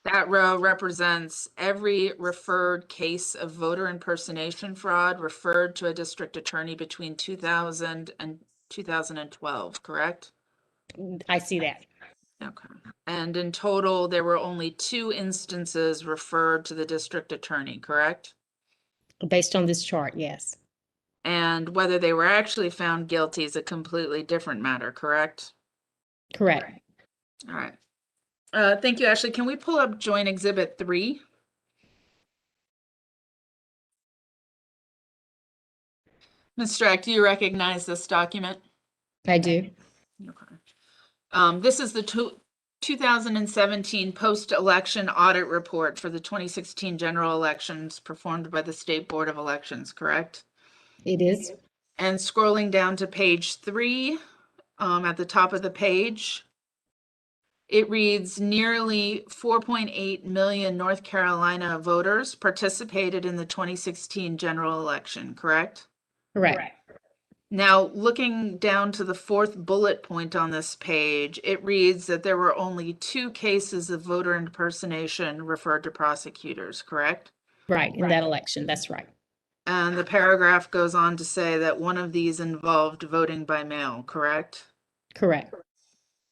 that row represents every referred case of voter impersonation fraud referred to a district attorney between 2000 and 2012, correct? I see that. Okay. And in total, there were only 2 instances referred to the district attorney, correct? Based on this chart, yes. And whether they were actually found guilty is a completely different matter, correct? Correct. All right. Thank you, Ashley. Can we pull up Joint Exhibit 3? Ms. Strzok, do you recognize this document? I do. Okay. This is the 2017 post-election audit report for the 2016 general elections performed by the State Board of Elections, correct? It is. And scrolling down to page 3, at the top of the page, it reads nearly 4.8 million North Carolina voters participated in the 2016 general election, correct? Correct. Now, looking down to the fourth bullet point on this page, it reads that there were only 2 cases of voter impersonation referred to prosecutors, correct? Right, in that election, that's right. And the paragraph goes on to say that one of these involved voting by mail, correct? Correct.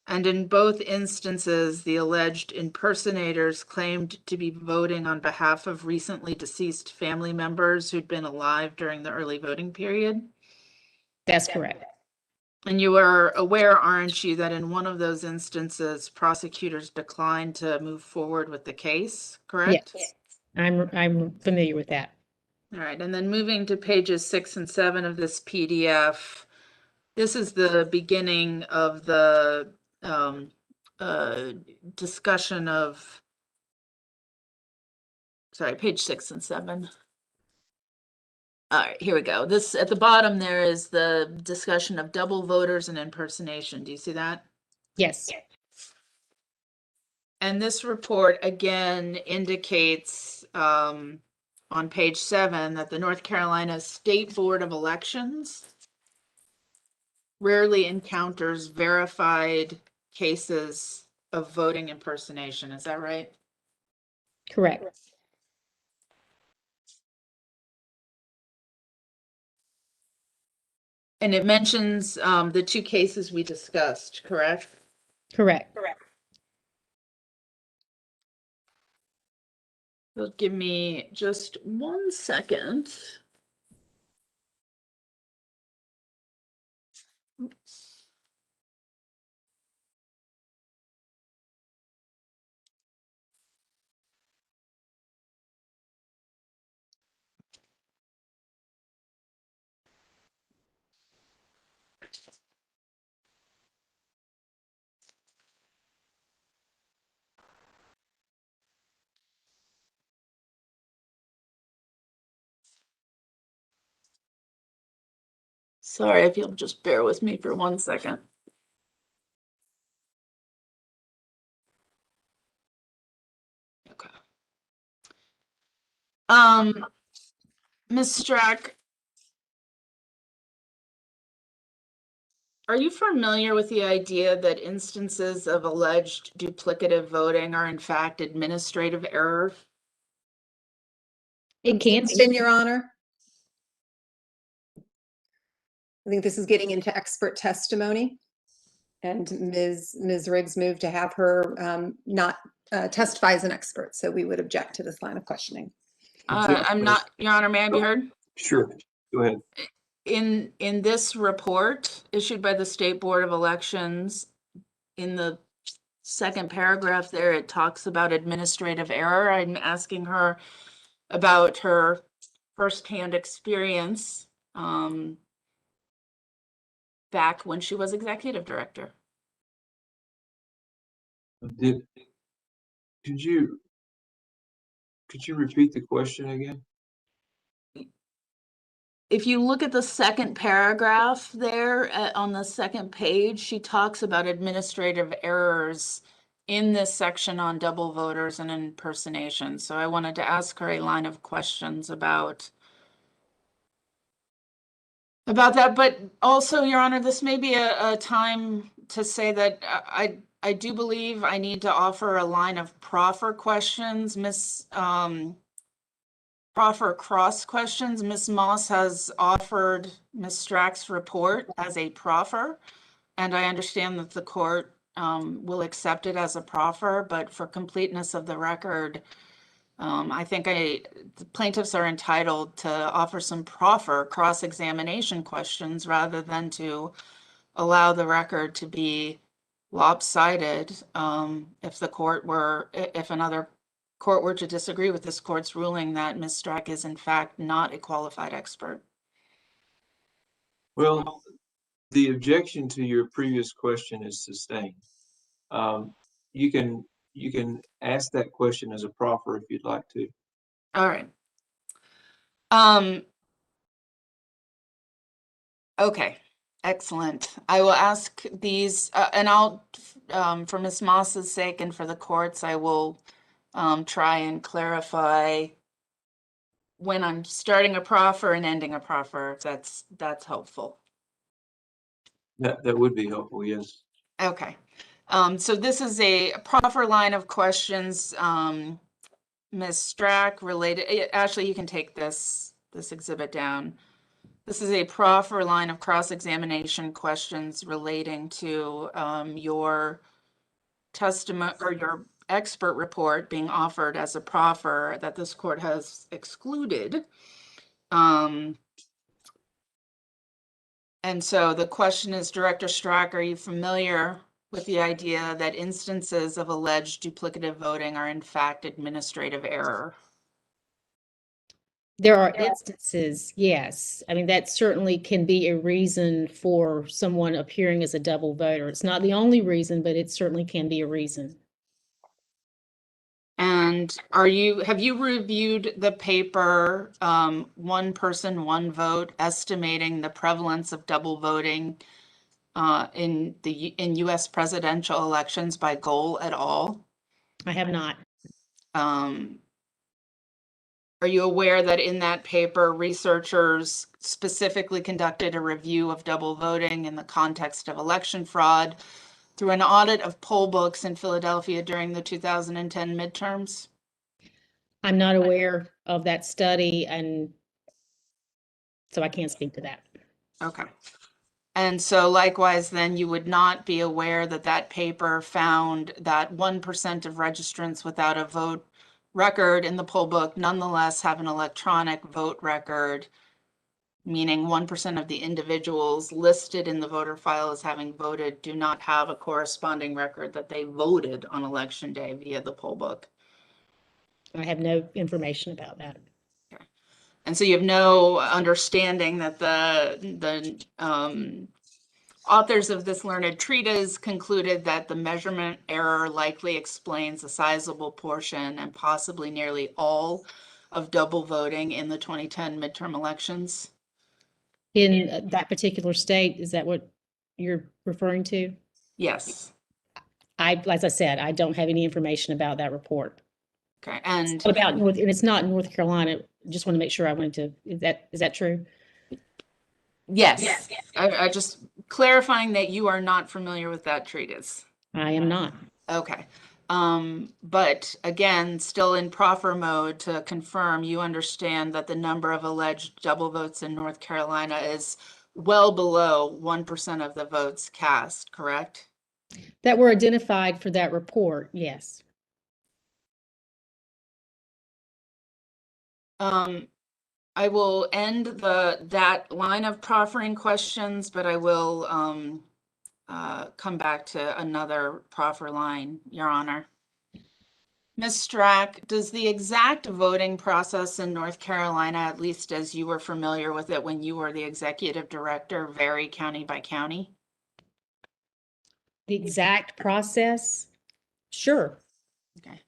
And in both instances, the alleged impersonators claimed to be voting on behalf of recently deceased family members who'd been alive during the early voting period. That's correct. And you are aware, aren't you, that in one of those instances, prosecutors declined to move forward with the case, correct? Yes. I'm familiar with that. All right, and then moving to pages 6 and 7 of this PDF, this is the beginning of the discussion of, sorry, page 6 and 7. All right, here we go. This at the bottom there is the discussion of double voters and impersonation. Do you see that? Yes. And this report again indicates on page 7 that the North Carolina State Board of Elections rarely encounters verified cases of voting impersonation. Is that right? Correct. And it mentions the 2 cases we discussed, correct? Correct. So give me just 1 second. Oops. Sorry, if you'll just bear with me for 1 second. Okay. Ms. Strack, are you familiar with the idea that instances of alleged duplicative voting are in fact administrative error? It can In be. Your Honor. I think this is getting into expert testimony. And Ms. Riggs moved to have her not testify as an expert. So we would object to this line of questioning. I'm not, Your Honor, may I be heard? Sure, go ahead. In this report issued by the State Board of Elections, in the second paragraph there, it talks about administrative error. I'm asking her about her firsthand experience back when she was executive director. Could you repeat the question again? If you look at the second paragraph there on the second page, she talks about administrative errors in this section on double voters and impersonation. So I wanted to ask her a line of questions about that. But also, Your Honor, this may be a time to say that I do believe I need to offer a line of proffer questions. Proffer cross questions. Ms. Moss has offered Ms. Strack's report as a proffer, and I understand that the court will accept it as a proffer, but for completeness of the record, I think the plaintiffs are entitled to offer some proffer cross-examination questions rather than to allow the record to be lopsided if another court were to disagree with this court's ruling that Ms. Strack is in fact not a qualified expert. Well, the objection to your previous question is sustained. You can ask that question as a proffer if you'd like to. All right. Okay, excellent. I will ask these, and I'll, for Ms. Moss's sake and for the courts, I will try and clarify when I'm starting a proffer and ending a proffer, if that's helpful. That would be helpful, yes. Okay. So this is a proffer line of questions, Ms. Strack related, Ashley, you can take this exhibit down. This is a proffer line of cross-examination questions relating to your testimony or your expert report being offered as a proffer that this court has excluded. And so the question is, Director Strack, are you familiar with the idea that instances of alleged duplicative voting are in fact administrative error? There are instances, yes. I mean, that certainly can be a reason for someone appearing as a double voter. It's not the only reason, but it certainly can be a reason. And have you reviewed the paper, One Person, One Vote, estimating the prevalence of double voting in US presidential elections by goal at all? I have not. Are you aware that in that paper, researchers specifically conducted a review of double voting in the context of election fraud through an audit of poll books in Philadelphia during the 2010 midterms? I'm not aware of that study, and so I can't speak to that. Okay. And so likewise, then you would not be aware that that paper found that 1% of registrants without a vote record in the poll book nonetheless have an electronic vote record, meaning 1% of the individuals listed in the voter file as having voted do not have a corresponding record that they voted on election day via the poll book. I have no information about that. Okay. And so you have no understanding that the authors of this learned treatise concluded that the measurement error likely explains a sizable portion and possibly nearly all of double voting in the 2010 midterm elections? In that particular state, is that what you're referring to? Yes. As I said, I don't have any information about that report. Okay. And And it's not North Carolina. Just want to make sure I went to, is that true? yes, I just clarifying that you are not familiar with that treatise. I am not. Okay. But again, still in proffer mode to confirm, you understand that the number of alleged double votes in North Carolina is well below 1% of the votes cast, correct? That were identified for that report, yes. I will end that line of proffering questions, but I will come back to another proffer line, Your Honor. Ms. Strack, does the exact voting process in North Carolina, at least as you were familiar with it when you were the executive director, vary county by county? The exact process? Sure. Okay.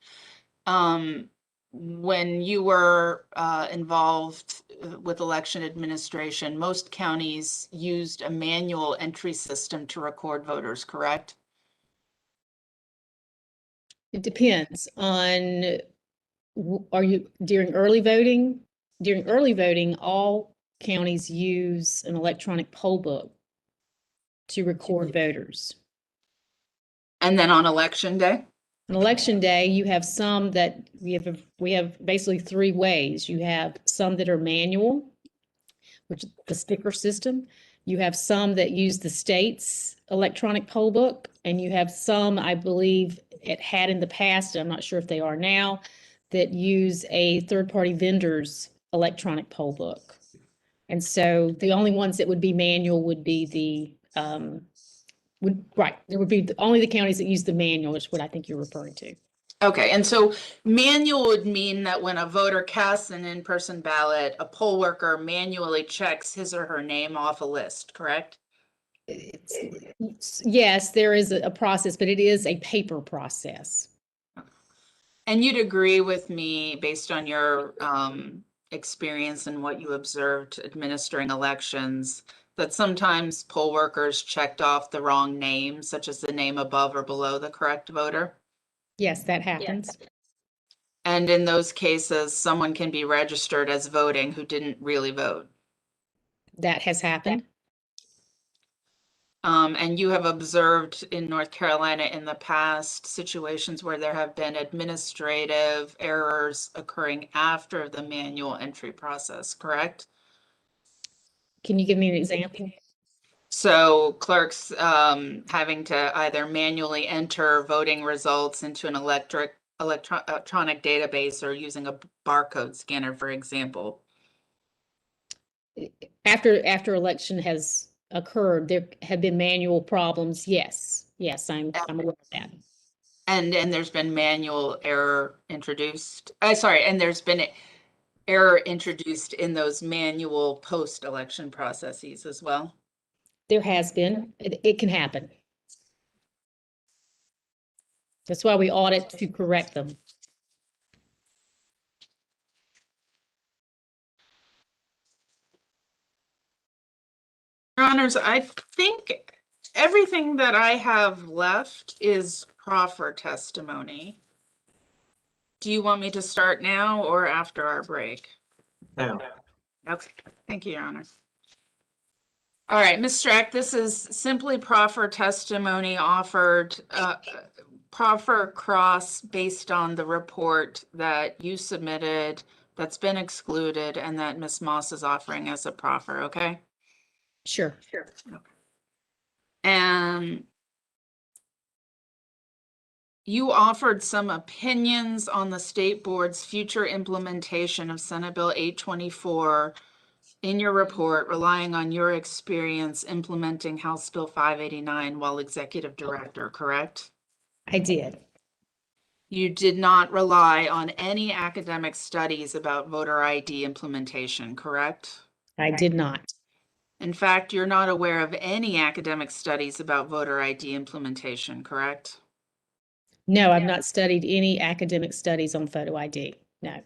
When you were involved with election administration, most counties used a manual entry system to record voters, correct? It depends on, are you, during early voting? During early voting, all counties use an electronic poll book to record voters. And then on election day? On election day, you have some that we have basically three ways. You have some that are manual, which is the sticker system. You have some that use the state's electronic poll book, and you have some, I believe it had in the past, I'm not sure if they are now, that use a third-party vendor's electronic poll book. And so the only ones that would be manual would be there would be only the counties that use the manual, is what I think you're referring to. Okay, and so manual would mean that when a voter casts an in-person ballot, a poll worker manually checks his or her name off a list, correct? Yes, there is a process, but it is a paper process. And you'd agree with me based on your experience and what you observed administering elections, that sometimes poll workers checked off the wrong name, such as the name above or below the correct voter? Yes, that happens. And in those cases, someone can be registered as voting who didn't really vote. That has happened. And you have observed in North Carolina in the past situations where there have been administrative errors occurring after the manual entry process, correct? Can you give me an example? So clerks having to either manually enter voting results into an electronic database or using a barcode scanner, for example. After election has occurred, there have been manual problems. Yes, I'm aware of that. And there's been manual error introduced. And there's been error introduced in those manual post-election processes as well. There has been. It can happen. That's why we audit to correct them. Your Honors, I think everything that I have left is proffer testimony. Do you want me to start now or after our break? Now, Okay, thank you, Your Honor. All right, Ms. Strack, this is simply proffer testimony offered, proffer cross based on the report that you submitted that's been excluded and that Ms. Moss is offering as a proffer, okay? Sure. And you offered some opinions on the state board's future implementation of Senate Bill 824 in your report, relying on your experience implementing House Bill 589 while executive director, correct? I did. You did not rely on any academic studies about voter ID implementation, correct? I did not. In fact, you're not aware of any academic studies about voter ID implementation, correct? No, I've not studied any academic studies on photo ID. No.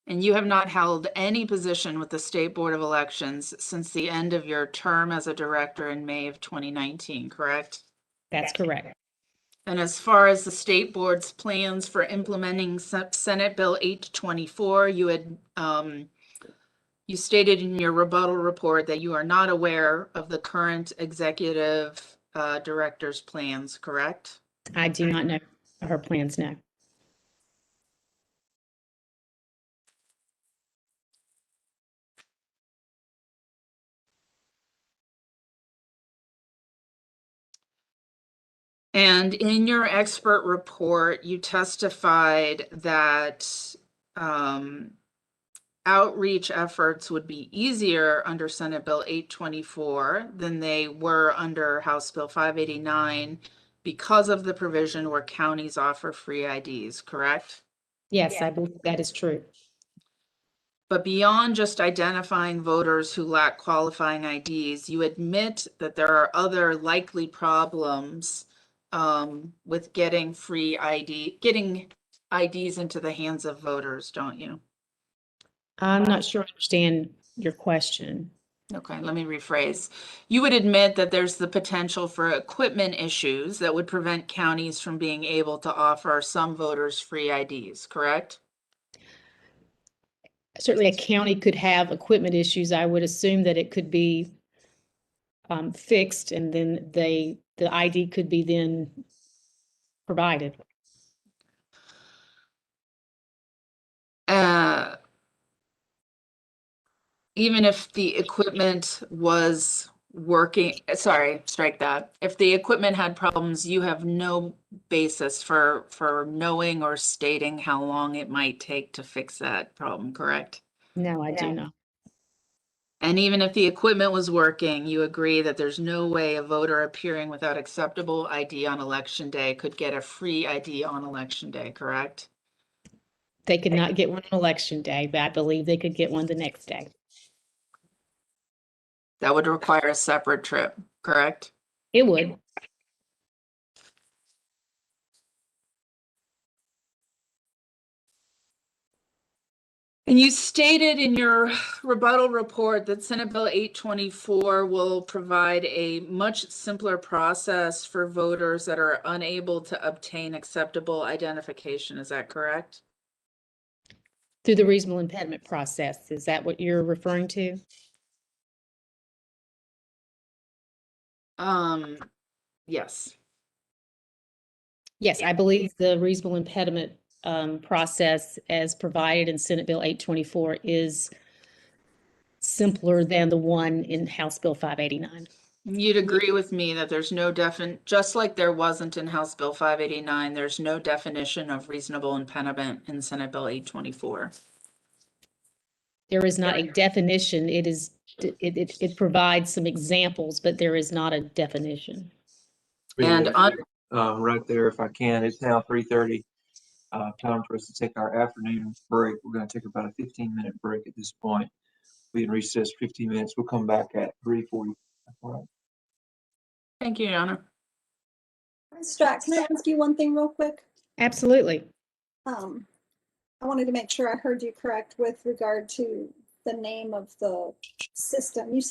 And you have not held any position with the State Board of Elections since the end of your term as a director in May of 2019, correct? That's correct. And as far as the state board's plans for implementing Senate Bill 824, you had you stated in your rebuttal report that you are not aware of the current executive director's plans, correct? I do not know her plans, no. And in your expert report, you testified that outreach efforts would be easier under Senate Bill 824 than they were under House Bill 589 because of the provision where counties offer free IDs, correct? Yes, I believe that is true. But beyond just identifying voters who lack qualifying IDs, you admit that there are other likely problems with getting getting IDs into the hands of voters, don't you? I'm not sure I understand your question. Okay, let me rephrase. You would admit that there's the potential for equipment issues that would prevent counties from being able to offer some voters free IDs, correct? Certainly a county could have equipment issues. I would assume that it could be fixed and then the ID could be then provided. Even if the equipment was working, sorry, strike that. If the equipment had problems, you have no basis for knowing or stating how long it might take to fix that problem, correct? No, I do not. And even if the equipment was working, you agree that there's no way a voter appearing without acceptable ID on election day could get a free ID on election day, correct? They could not get one on election day, but I believe they could get one the next day. That would require a separate trip, correct? It would. And you stated in your rebuttal report that Senate Bill 824 will provide a much simpler process for voters that are unable to obtain acceptable identification. Is that correct? Through the reasonable impediment process. Is that what you're referring to? Yes. Yes, I believe the reasonable impediment process as provided in Senate Bill 824 is simpler than the one in House Bill 589. You'd agree with me that there's no just like there wasn't in House Bill 589, there's no definition of reasonable impediment in Senate Bill 824. There is not a definition. It provides some examples, but there is not a definition. And right there, if I can, it's now 3:30. Time for us to take our afternoon break. We're going to take about a 15-minute break at this point. We can recess 15 minutes. We'll come back at 3:40. All right. thank you, Your Honor. Strat, can I ask you one thing real quick? Absolutely. I wanted to make sure I heard you correct with regard to the name of the system. You